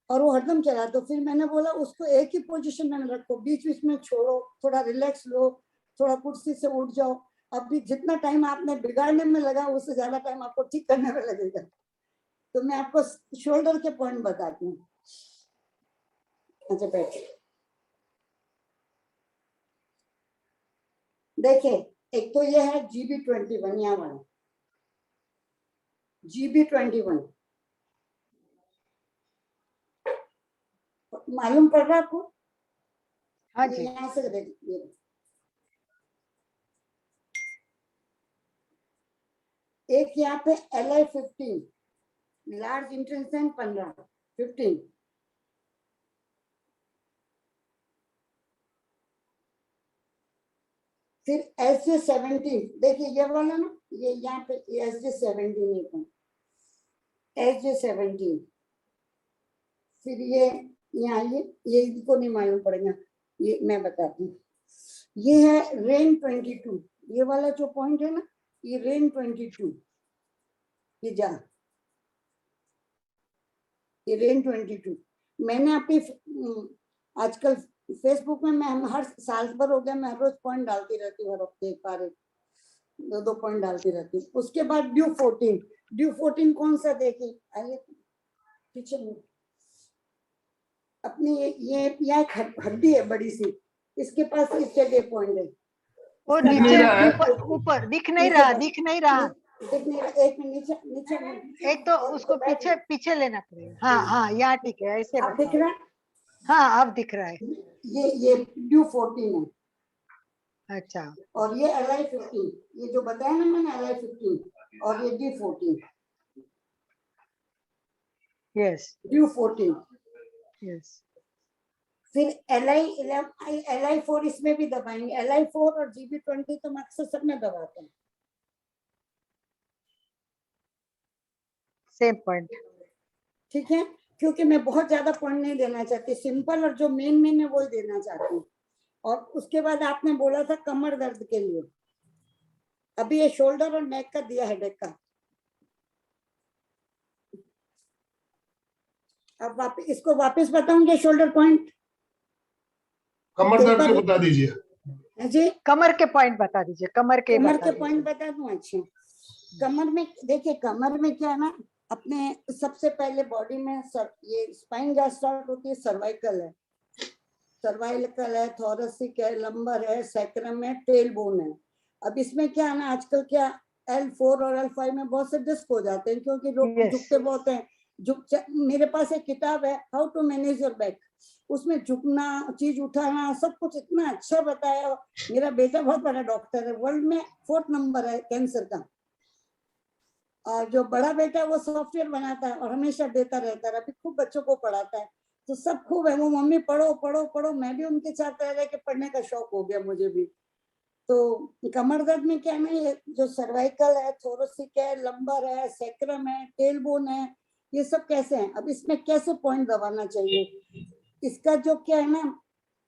और वो हरदम चला। तो फिर मैंने बोला उसको एक ही पोजीशन में रखो, बीच बीच में छोड़ो, थोड़ा रिलैक्स लो, थोड़ा कुर्सी से उठ जाओ। अभी जितना टाइम आपने बिगाड़ने में लगा, उससे ज्यादा टाइम आपको ठीक करने में लगेगा। तो मैं आपको शोल्डर के पॉइंट बताती हूँ। अच्छा बैठिए, देखिए एक तो ये है GB21, यहाँ वाला GB21, मालूम पड़ रहा आपको? हाँ ये जी, यहाँ से देखिए, एक यहाँ पे LI15 लार्ज इंटेंशन 15 फिर SJ17 देखिए ये वाला ना, ये यहाँ पे SJ17 SJ17 फिर ये यहाँ ये इनको नहीं मालूम पड़ेगा, ये मैं बताती हूँ। ये है रेन 22, ये वाला जो पॉइंट है ना, ये रेन 22, ये जा ये रेन 22। मैंने अपनी आजकल फेसबुक में मैं हर साल भर हो गया, मैं हर रोज पॉइंट डालती रहती हूँ, हर हफ्ते एक बार दो पॉइंट डालती रहती हूँ। उसके बाद ड्यू 14 कौन सा देखिए, आइए पीछे में अपनी ये एक हड्डी है बड़ी सी, इसके पास इस जगह पॉइंट है। वो दिख नहीं नीचे रहा है। ऊपर दिख नहीं रहा। एक मिनट नीचे एक तो उसको पीछे लेना पड़ेगा। हाँ हाँ, यहाँ ठीक है, ऐसे अब दिख बताओ। रहा है? हाँ अब दिख रहा है। ये ड्यू 14 है, अच्छा, और ये LI15, ये जो बताया ना मैंने LI15, और ये ड्यू 14, यस ड्यू 14। यस। फिर LI4 इसमें भी दबाएंगे, LI4 और GB20 तो हम अक्सर सब में दबाते हैं, सेम पॉइंट। ठीक है, क्योंकि मैं बहुत ज्यादा पॉइंट नहीं देना चाहती, सिंपल और जो मेन है वो ही देना चाहती हूँ। और उसके बाद आपने बोला था कमर दर्द के लिए, अभी ये शोल्डर और नेक का दिया, हेडेक का। अब इसको वापस बताऊंगे शोल्डर पॉइंट, कमर दर्द के बता दीजिए जी कमर के पॉइंट बता दीजिए, कमर के पॉइंट बता दूं? अच्छा, कमर में देखिए, कमर में क्या है ना, अपने सबसे पहले बॉडी में ये स्पाइन जहाँ स्टार्ट होती है, सर्वाइकल है, थोरेसिक है, लंबर है, सैक्रम है, टेल बोन है। अब इसमें क्या है ना, आजकल क्या L4 और L5 में बहुत से डिस्क हो जाते हैं, क्योंकि लोग Yes. झुकते बहुत हैं। मेरे पास एक किताब है, how to manage your back, उसमें झुकना, चीज उठाना, सब कुछ इतना अच्छा बताया। मेरा बेटा बहुत बड़ा डॉक्टर है, वर्ल्ड में 4th नंबर है कैंसर का, और जो बड़ा बेटा है वो सॉफ्टवेयर बनाता है और हमेशा देता रहता है, अभी खूब बच्चों को पढ़ाता है, तो सब खूब है। वो मम्मी पढ़ो पढ़ो पढ़ो, मैं भी उनके साथ रह रहे के पढ़ने का शौक हो गया मुझे भी। तो कमर दर्द में क्या है ना, ये जो सर्वाइकल है, थोरेसिक है, लंबर है, सैक्रम है, टेलबोन है, ये सब कैसे हैं। अब इसमें कैसे पॉइंट दबाना चाहिए, इसका जो क्या है ना,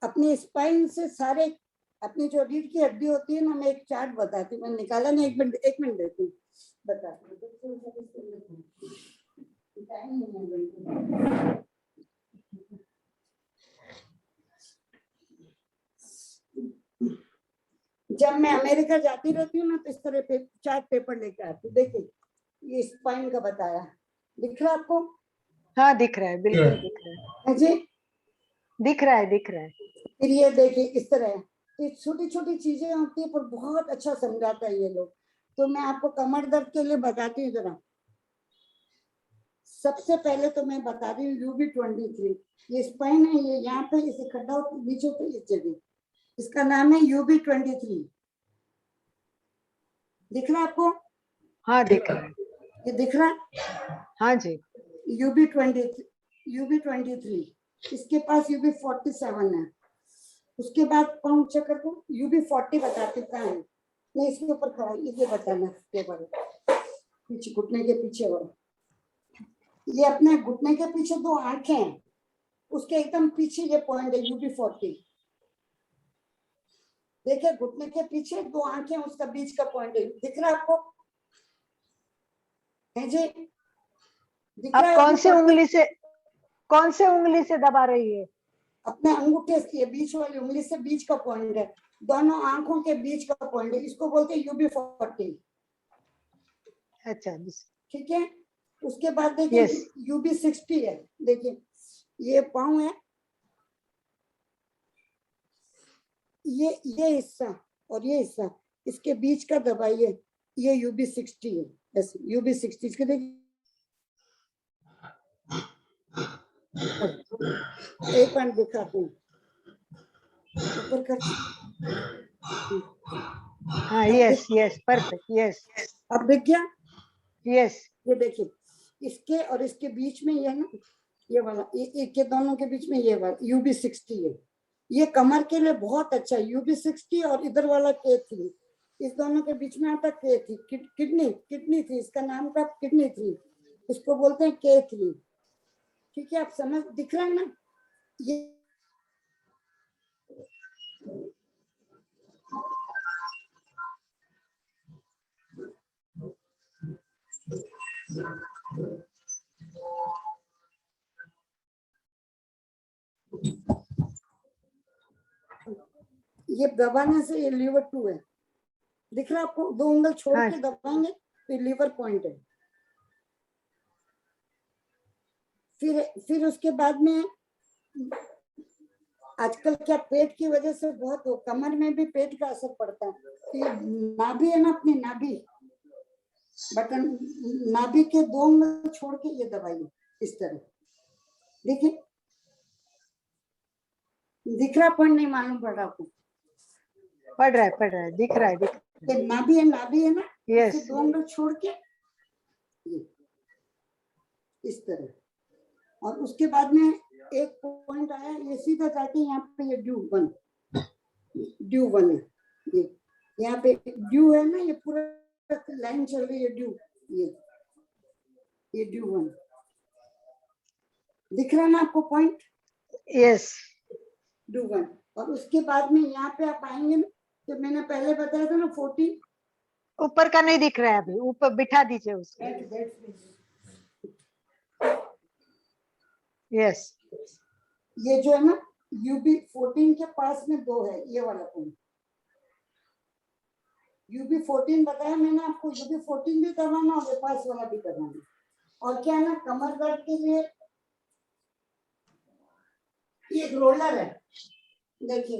अपनी स्पाइन से सारे, अपनी जो रीढ़ की हड्डी होती है ना, मैं एक चार्ट बताती हूँ, मैं निकाला नहीं, एक मिनट देती हूँ, बताती हूँ। जब मैं अमेरिका जाती रहती हूँ ना, तो इस तरह चार्ट पेपर लेके आती हूँ। देखिए ये स्पाइन का बताया, दिख रहा है आपको? हाँ दिख रहा है, बिल्कुल दिख रहा है जी, दिख रहा है दिख रहा है। फिर ये देखिए इस तरह है, ये छोटी छोटी चीजें होती है, पर बहुत अच्छा समझाता है ये लोग। तो मैं आपको कमर दर्द के लिए बताती हूँ जरा। सबसे पहले तो मैं बता रही हूँ UB23, ये स्पाइन है, ये यहाँ पे इसे खड्डा बीच होता है इस जगह, इसका नाम है UB23। दिख रहा है आपको? हाँ दिख रहा है। ये दिख रहा है? हाँ जी। UB23, इसके पास UB47 है। उसके बाद कौन चक्कर को UB40 बताते कहाँ है, नहीं इसके ऊपर खड़ा, ये बताना पेपर पीछे, घुटने के पीछे वाला, ये अपने घुटने के पीछे 2 आंखें हैं, उसके एकदम पीछे ये पॉइंट है UB40। देखिए घुटने के पीछे 2 आंखें, उसका बीच का पॉइंट है, दिख रहा है आपको? है जी, दिख रहा अब है? कौन से उंगली से दबा रही है? अपने अंगूठे से, बीच वाली उंगली से बीच का पॉइंट है, दोनों आंखों के बीच का पॉइंट है, इसको बोलते हैं UB40। अच्छा, ठीक है, उसके बाद देखिए Yes. UB60 है, देखिए ये पाँव है, ये हिस्सा और ये हिस्सा, इसके बीच का दबाइए, ये UB60 है, ऐसे UB60, इसके देखिए एक पॉइंट दिखाती हूँ, ऊपर कर। हाँ, यस यस, परफेक्ट, यस अब दिख गया? यस, ये देखिए, इसके और इसके बीच में ये है ना, ये वाला, ये के दोनों के बीच में ये वाला UB60 है। ये कमर के लिए बहुत अच्छा है, UB60, और इधर वाला K3, इस दोनों के बीच में आता K3, किडनी थी, इसका नाम था किडनी थी, इसको बोलते हैं K3। ठीक है, आप समझ, दिख रहा है ना ये? ये दबाने से ये लीवर 2 है, दिख रहा है आपको? 2 उंगल छोड़ हाँ। के दबाएंगे तो लीवर पॉइंट है। फिर उसके बाद में आजकल क्या पेट की वजह से बहुत हो, कमर में भी पेट का असर पड़ता है। तो ये नाभि है ना, अपनी नाभि, बटन नाभि के 2 उंगल छोड़ के ये दबाइए इस तरह, देखिए दिख रहा पॉइंट? नहीं मालूम पड़ रहा आपको? पढ़ रहा है, दिख रहा है। ये नाभि है ना, यस, इससे 2 उंगल छोड़ के ये इस तरह, और उसके बाद में एक पॉइंट आया, ये सीधा जाके यहाँ पे ये ड्यू 1 है, ये यहाँ पे ड्यू है ना, ये पूरा लाइन चल रही है ड्यू, ये ड्यू 1 दिख रहा है ना आपको पॉइंट? यस, ड्यू 1, और उसके बाद में यहाँ पे आप आएंगे ना, तो मैंने पहले बताया था ना 14, ऊपर का नहीं दिख रहा है अभी, ऊपर बिठा दीजिए उसको। यस, ये जो है ना UB14 के पास में 2 है, ये वाला पॉइंट UB14 बताया मैंने आपको, UB14 भी करवाना और ये पास वाला भी करवाना। और क्या है ना, कमर दर्द के लिए ये एक रोलर है, देखिए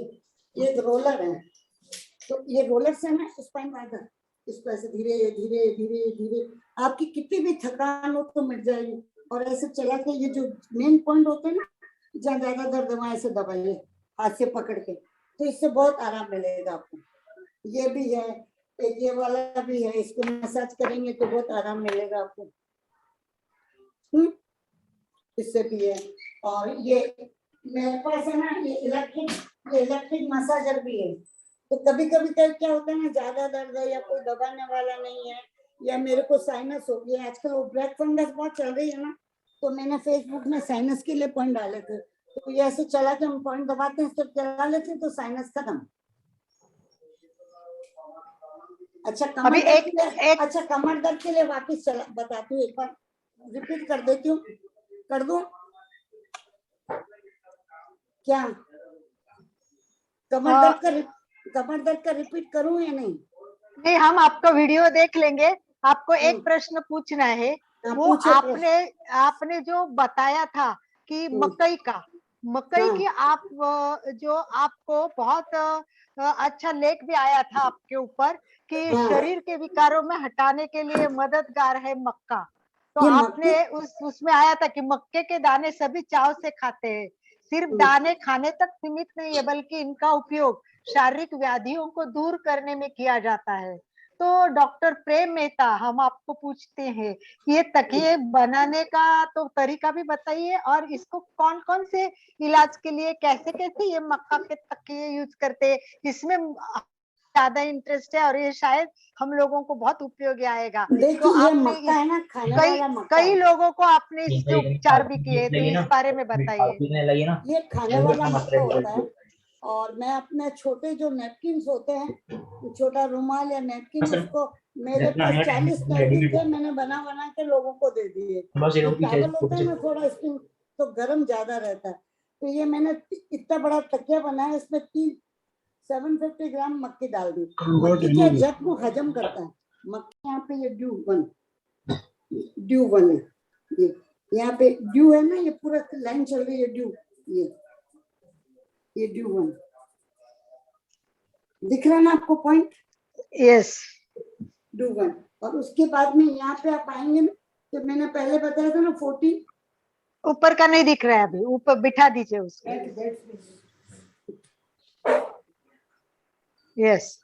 ये एक रोलर है, तो ये रोलर से ना स्पाइन वाइडर, इसको ऐसे धीरे धीरे धीरे धीरे आपकी कितनी भी थकान हो तो मिट जाएगी, और ऐसे चला के ये जो मेन पॉइंट होते हैं ना, जहाँ ज्यादा दर्द है ऐसे दबाइए हाथ से पकड़ के, तो इससे बहुत आराम मिलेगा आपको। ये भी है, एक ये वाला भी है, इसको मसाज करेंगे तो बहुत आराम मिलेगा आपको। इससे भी है, और ये मेरे पास है ना, ये इलेक्ट्रिक मसाजर भी है। तो कभी कभी क्या होता है ना, ज्यादा दर्द है या कोई दबाने वाला नहीं है, या मेरे को साइनस हो गया, आजकल वो ब्लैक फंगस बहुत चल रही है ना, तो मैंने फेसबुक में साइनस के लिए पॉइंट डाले थे, तो ये ऐसे चला के हम पॉइंट दबाते हैं, जब चला लेते हैं तो साइनस खत्म। अच्छा कमर दर्द के लिए, अच्छा कमर दर्द के लिए वापिस चला बताती हूँ, एक बार रिपीट कर देती हूँ, कर दूं क्या? कमर दर्द का रिपीट करूं या नहीं? नहीं, हम आपका वीडियो देख लेंगे। आपको एक प्रश्न पूछना है, वो आपने जो बताया था कि मकई की आप जो आपको बहुत अच्छा लेख भी आया था आपके ऊपर कि शरीर के विकारों में हटाने के लिए मददगार है मक्का, तो आपने उसमें आया था कि मक्के के दाने सभी चाव से खाते हैं, सिर्फ दाने खाने तक सीमित नहीं है बल्कि इनका उपयोग शारीरिक व्याधियों को दूर करने में किया जाता है। तो डॉक्टर प्रेम मेहता, हम आपको पूछते हैं कि ये तकिए बनाने का तो तरीका भी बताइए, और इसको कौन कौन से इलाज के लिए कैसे कैसे ये मक्का के तकिए यूज करते हैं, इसमें ज्यादा इंटरेस्ट है और ये शायद हम लोगों को बहुत उपयोगी आएगा। तो आपने है ना, कई लोगों को आपने इसके उपचार भी किए, तो इस बारे में बताइए। ये खाने वाला मक्का होता है, और मैं अपने छोटे जो नैपकिन होते हैं, छोटा रुमाल या नैपकिन, उसको मेरे पास 40 नैपकिन थे, मैंने बना के लोगों को दे दिए। चावल होता है ना थोड़ा स्पिन, तो गर्म ज्यादा रहता है, तो ये मैंने इतना बड़ा तकिया बनाया, इसमें 750 ग्राम मक्की डाल दी। मक्की क्या जग को हजम करता है, मक्की यहाँ पे ये ड्यू 1 है, ये यहाँ पे ड्यू है ना, ये पूरा लाइन चल रही है ड्यू, ये ड्यू 1 दिख रहा है ना आपको पॉइंट? यस, ड्यू 1, और उसके बाद में यहाँ पे आप आएंगे ना, तो मैंने पहले बताया था ना 14, ऊपर का नहीं दिख रहा है अभी, ऊपर बिठा दीजिए उसको। यस,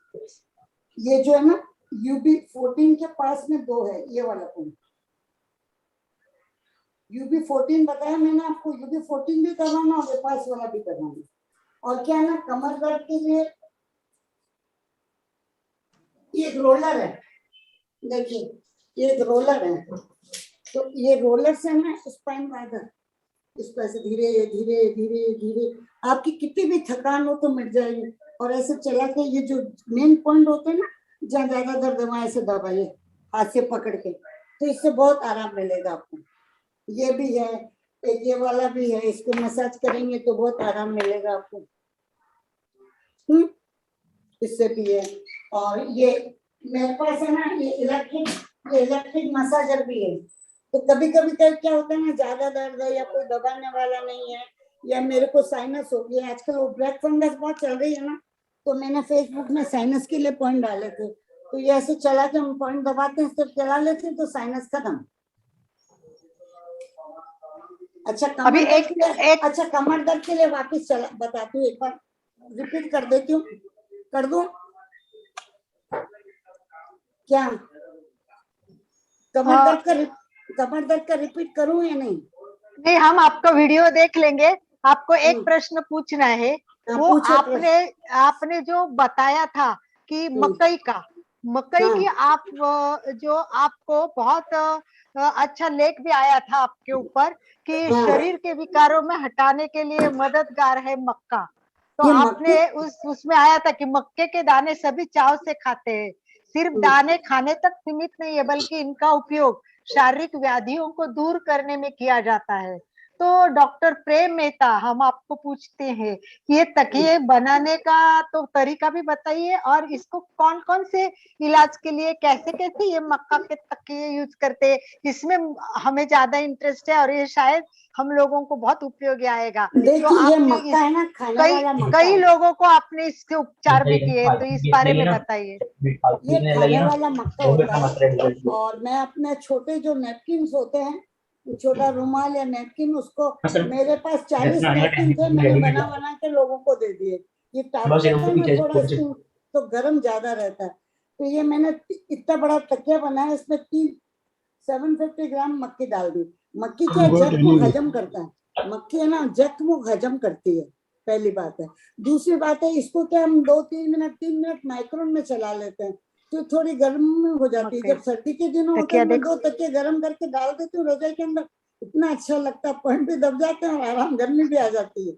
ये जो है ना UB14 के पास में 2 है, ये वाला पॉइंट। UB14 बताया मैंने आपको, UB14 भी करवाना और पास वाला भी करवाना। और क्या है ना, कमर दर्द के लिए ये एक रोलर है, देखिए ये एक रोलर है। तो ये रोलर से ना स्पाइन वाइडर, इस तरह से धीरे धीरे धीरे धीरे आपकी कितनी भी थकान हो तो मिट जाएगी। और ऐसे चला के ये जो मेन पॉइंट होते हैं ना, जहाँ ज्यादा दर्द है वहां ऐसे दबाइए हाथ से पकड़ के, तो इससे बहुत आराम मिलेगा आपको। ये भी है, एक ये वाला भी है, इसको मसाज करेंगे तो बहुत आराम मिलेगा आपको। इससे भी है। और ये मेरे पास है ना, ये इलेक्ट्रिक मसाजर भी है। तो कभी कभी क्या होता है ना, ज्यादा दर्द है या कोई दबाने वाला नहीं है, या मेरे को साइनस हो गया, आजकल वो ब्लैक फंगस बहुत चल रही है ना, तो मैंने फेसबुक में साइनस के लिए पॉइंट डाले थे। तो ये ऐसे चला के हम पॉइंट दबाते हैं, सिर्फ चला लेते हैं तो साइनस खत्म। अच्छा कमर दर्द के लिए, अच्छा कमर दर्द के लिए वापिस चला बताती हूँ, एक बार रिपीट कर देती हूँ, कर दूं क्या? कमर दर्द का रिपीट करूं या नहीं? नहीं, हम आपका वीडियो देख लेंगे। आपको एक प्रश्न पूछना है। वो आपने जो बताया था कि मकई की आप जो आपको बहुत अच्छा लेख भी आया था आपके ऊपर कि शरीर के विकारों में हटाने के लिए मददगार है मक्का। तो आपने उसमें आया था कि मक्के के दाने सभी चाव से खाते हैं। सिर्फ दाने खाने तक सीमित नहीं है, बल्कि इनका उपयोग शारीरिक व्याधियों को दूर करने में किया जाता है। तो डॉक्टर प्रेम मेहता, हम आपको पूछते हैं, ये तकिए बनाने का तो तरीका भी बताइए, और इसको कौन कौन से इलाज के लिए कैसे कैसे ये मक्का के तकिए यूज करते हैं, इसमें हमें ज्यादा इंटरेस्ट है और ये शायद हम लोगों को बहुत उपयोगी आएगा। तो ये मक्का है ना, खाने वाला मक्का, कई लोगों को आपने इसके उपचार भी किए, तो इस बारे में बताइए। ये खाने वाला मक्का होता है। और मैं अपने छोटे जो नैपकिन होते हैं, छोटा रुमाल या नैपकिन, उसको मेरे पास 40 नैपकिन थे, मैंने बना के लोगों को दे दिए। ये थोड़ा तो गर्म ज्यादा रहता है, तो ये मैंने इतना बड़ा तकिया बनाया, इसमें 750 ग्राम मक्की डाल दी। मक्की क्या जख्म को हजम करता है, मक्की है ना जख्म को हजम करती है, पहली बात है। दूसरी बात है, इसको क्या हम 3 मिनट माइक्रोन में चला लेते हैं, तो थोड़ी गर्म हो जाती है। जब सर्दी के दिनों होते हैं, 2 तकिए गर्म करके डाल देती हूँ रजाई के अंदर, इतना अच्छा लगता है, पॉइंट भी दब जाते हैं और आराम, गर्मी भी आ जाती है।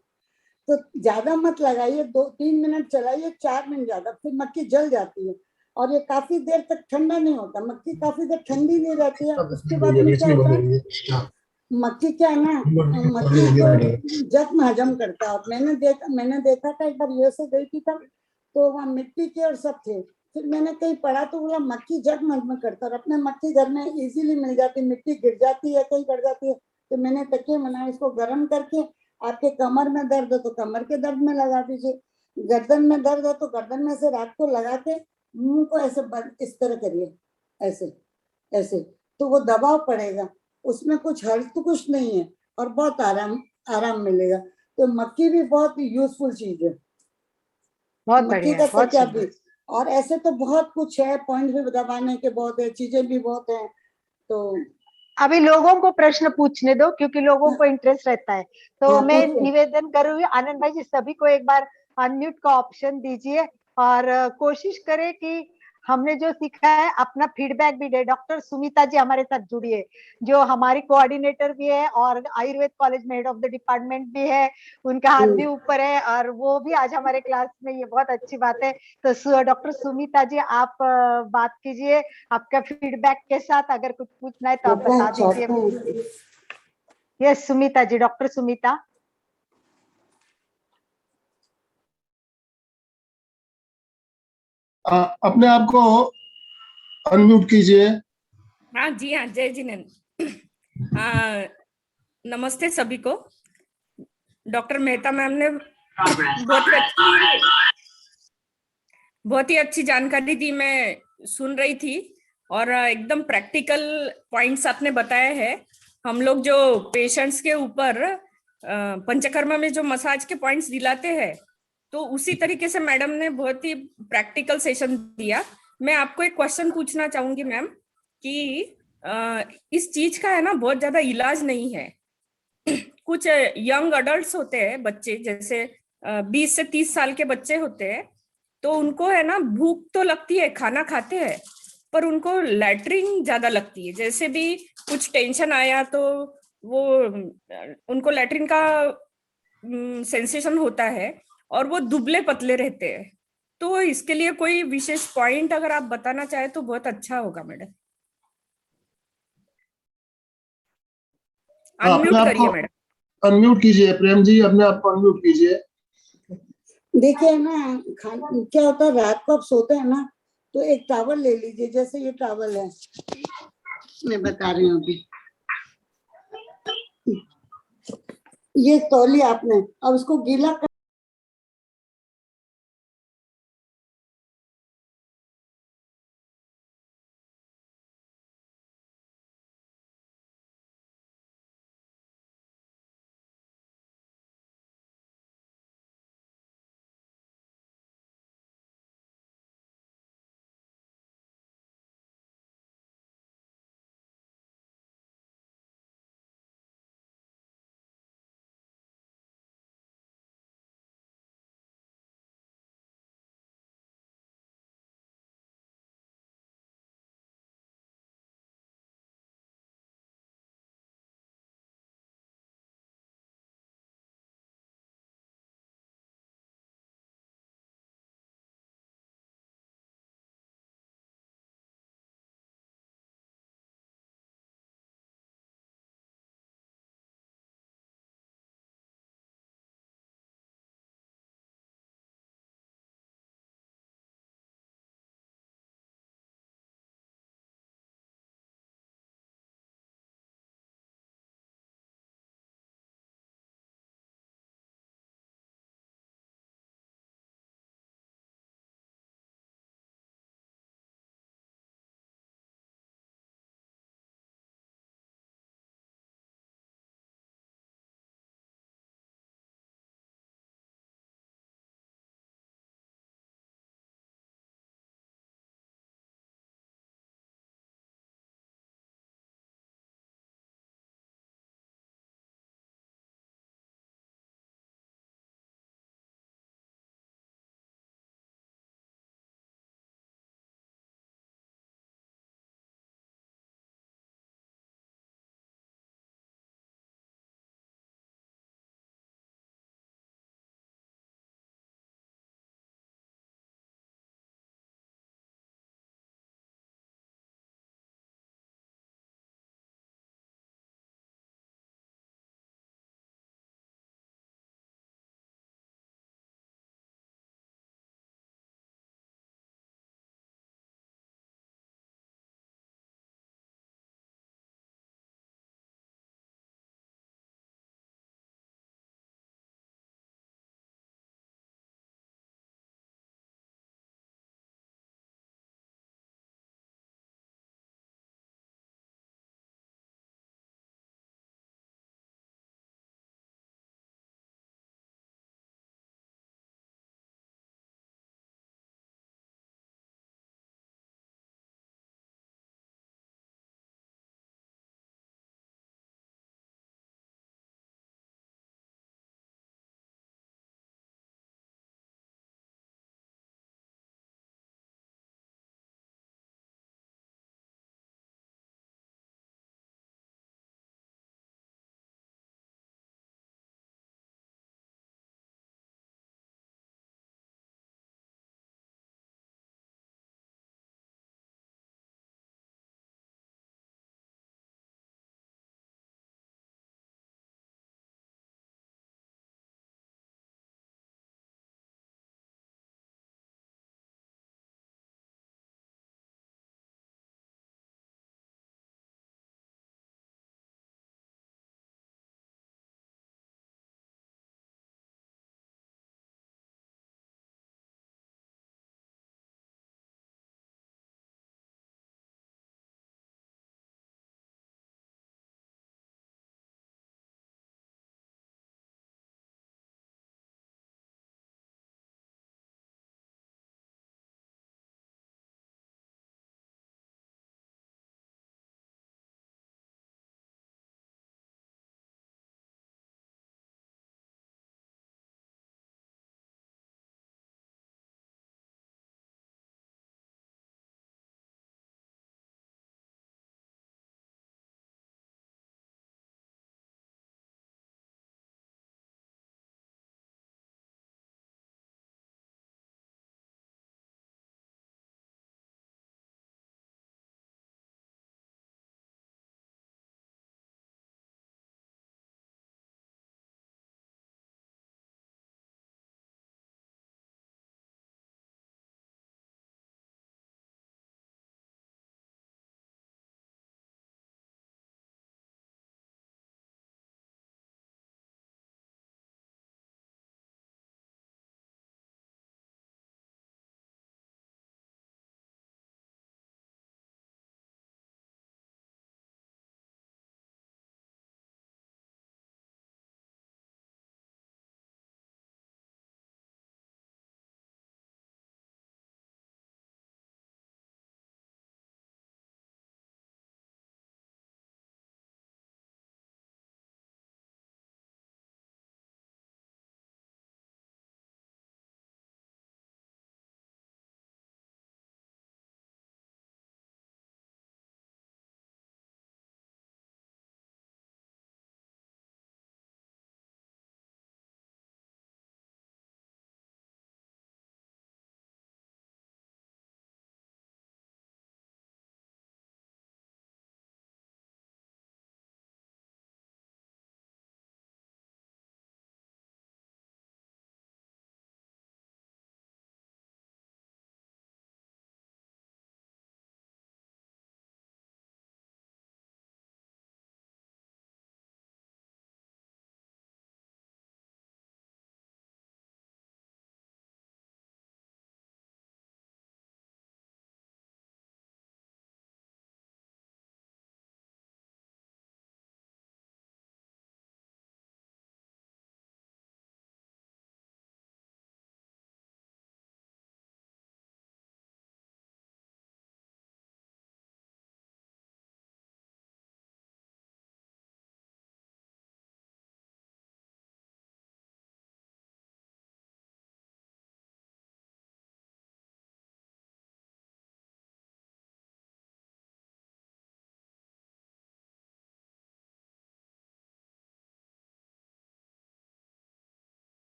तो ज्यादा मत लगाइए, 2-3 मिनट चलाइए, 4 मिनट ज्यादा, फिर मक्की जल जाती है। और ये काफी देर तक ठंडा नहीं होता, मक्की काफी देर ठंडी नहीं रहती है। उसके बाद में क्या होता है, मक्की क्या है ना, मक्की को जख्म हजम करता है। मैंने देखा था, एक बार यूएसए गई थी तब, तो वहाँ मिट्टी के और सब थे, फिर मैंने कहीं पढ़ा तो बोला मक्की जख्म हजम करता है। और अपने मक्की घर में इजीली मिल जाती, मिट्टी गिर जाती है, कहीं गिर जाती है, तो मैंने तकिए बनाए, इसको गर्म करके, आपके कमर में दर्द हो तो कमर के दर्द में लगा दीजिए, गर्दन में दर्द हो तो गर्दन में से रात को लगा के मुंह को ऐसे इस तरह करिए, ऐसे ऐसे, तो वो दबाव पड़ेगा, उसमें कुछ हर्ज तो कुछ नहीं है, और बहुत आराम मिलेगा। तो मक्की भी बहुत यूजफुल चीज है, बहुत मक्की बढ़िया, का तकिया भी। और ऐसे तो बहुत कुछ है, पॉइंट भी दबाने के बहुत है, चीजें भी बहुत है। तो अभी लोगों को प्रश्न पूछने दो, क्योंकि लोगों को इंटरेस्ट रहता है। तो मैं निवेदन करूंगी, आनंद भाई जी, सभी को एक बार अनम्यूट का ऑप्शन दीजिए, और कोशिश करें कि हमने जो सीखा है अपना फीडबैक भी दे। डॉक्टर सुमिता जी हमारे साथ जुड़ी है, जो हमारी कोऑर्डिनेटर भी है और आयुर्वेद कॉलेज में हेड ऑफ द डिपार्टमेंट भी है, उनका हाथ भी ऊपर है, और वो भी आज हमारे क्लास में, ये बहुत अच्छी बात है। तो डॉक्टर सुमिता जी, आप बात कीजिए आपका फीडबैक के साथ, अगर कुछ पूछना है तो आप बता दीजिए। यस सुमिता जी, डॉक्टर सुमिता। अपने आप को अनम्यूट कीजिए। हाँ जी, हाँ, जय जिनेन्द्र। नमस्ते सभी को। डॉक्टर मेहता मैम ने बहुत ही अच्छी जानकारी दी, मैं सुन रही थी, और एकदम प्रैक्टिकल पॉइंट्स आपने बताए हैं। हम लोग जो पेशेंट्स के ऊपर पंचकर्मा में जो मसाज के पॉइंट्स दिलाते हैं, तो उसी तरीके से मैडम ने बहुत ही प्रैक्टिकल सेशन दिया। मैं आपको एक क्वेश्चन पूछना चाहूंगी मैम कि इस चीज का है ना बहुत ज्यादा इलाज नहीं है। कुछ यंग अडल्ट्स होते हैं, बच्चे जैसे 20 से 30 साल के बच्चे होते हैं, तो उनको है ना भूख तो लगती है, खाना खाते हैं, पर उनको लैट्रिन ज्यादा लगती है। जैसे भी कुछ टेंशन आया तो वो उनको लैट्रिन का सेंसेशन होता है और वो दुबले पतले रहते हैं। तो इसके लिए कोई विशेष पॉइंट अगर आप बताना चाहे तो बहुत अच्छा होगा मैडम। हाँ, अपने अनम्यूट आप को करिए मैडम। अनम्यूट कीजिए प्रेम जी, अपने आप को अनम्यूट कीजिए। देखिए ना, क्या होता है, रात को आप सोते हैं ना, तो एक टॉवल ले लीजिए, जैसे ये टॉवल है, मैं बता रही हूँ अभी, ये तौलिया आपने, अब उसको गीला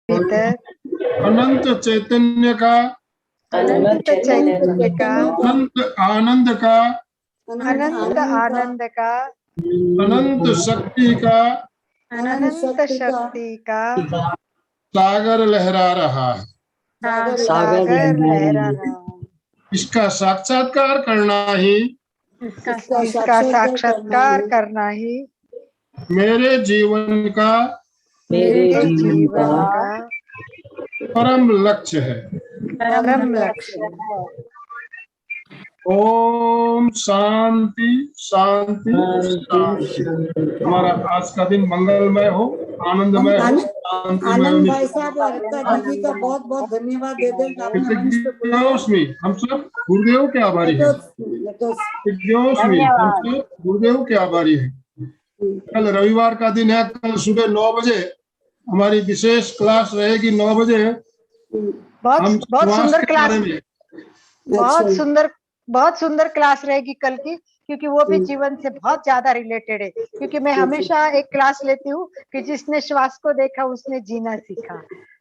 भीतर अनंत चैतन्य का, अनंत चैतन्य का, अनंत आनंद का, अनंत आनंद का, अनंत शक्ति का अनंत शक्ति का सागर लहरा रहा है। सागर लहरा रहा है। इसका साक्षात्कार करना ही, इसका साक्षात्कार करना ही मेरे जीवन का मेरे जीवन का परम लक्ष्य है। परम लक्ष्य है। ओम शांति शांति शांति। हमारा आज का दिन मंगलमय हो, आनंदमय हो, शांतिमय आनंद हो। भाई साहब और अलका दीदी का बहुत बहुत धन्यवाद दे दें कि आपने मंच पे बुलाया। कृतज्ञोस्मि, हम सब गुरुदेव के आभारी हैं। कृतज्ञोस्मि, हम सब गुरुदेव के आभारी हैं। कल रविवार का दिन है, कल सुबह 9 बजे हमारी विशेष क्लास रहेगी। 9 बजे हम बहुत श्वास सुंदर के क्लास, बारे में, बहुत सुंदर क्लास रहेगी कल की, क्योंकि वो भी जीवन से बहुत ज्यादा रिलेटेड है। क्योंकि मैं हमेशा एक क्लास लेती हूँ कि जिसने श्वास को देखा उसने जीना सीखा।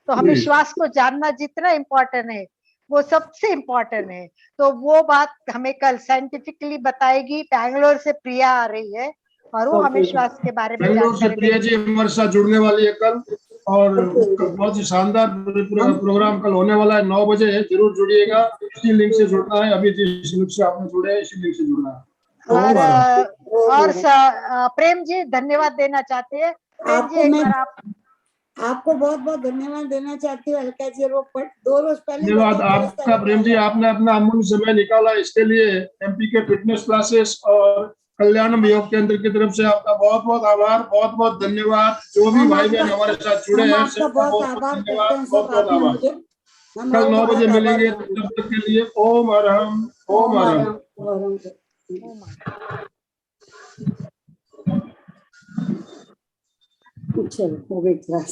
तो हमें श्वास को जानना जितना इम्पोर्टेंट है वो सबसे इम्पोर्टेंट है। तो वो बात हमें कल साइंटिफिकली बताएगी। बैंगलोर से प्रिया आ रही है और वो हमें श्वास के बारे में बेंगलोर से जानकारी प्रिया जी हमारे साथ जुड़ने वाली है कल, और बहुत ही शानदार प्रोग्राम कल होने वाला है। 9 बजे है, जरूर जुड़िएगा। इसी लिंक से जुड़ना है, अभी जिस लिंक से आपने जुड़े हैं इसी लिंक से जुड़ना है। और प्रेम जी धन्यवाद देना चाहते हैं। प्रेम जी एक बार आपको बहुत बहुत धन्यवाद देना चाहती हूँ अलका जी। वो 2 रोज पहले धन्यवाद आपका प्रेम जी, आपने अपना अमूल्य समय निकाला इसके लिए। एमपी के फिटनेस क्लासेस और कल्याणम योग केंद्र की तरफ से आपका बहुत बहुत आभार, बहुत बहुत धन्यवाद। जो भी भाई बहन हमारे साथ जुड़े हैं सबका बहुत बहुत धन्यवाद, बहुत बहुत आभार। कल 9 बजे मिलेंगे, तब तक के लिए ओम अरहम, ओम अरहम। चलो हो गई क्लास।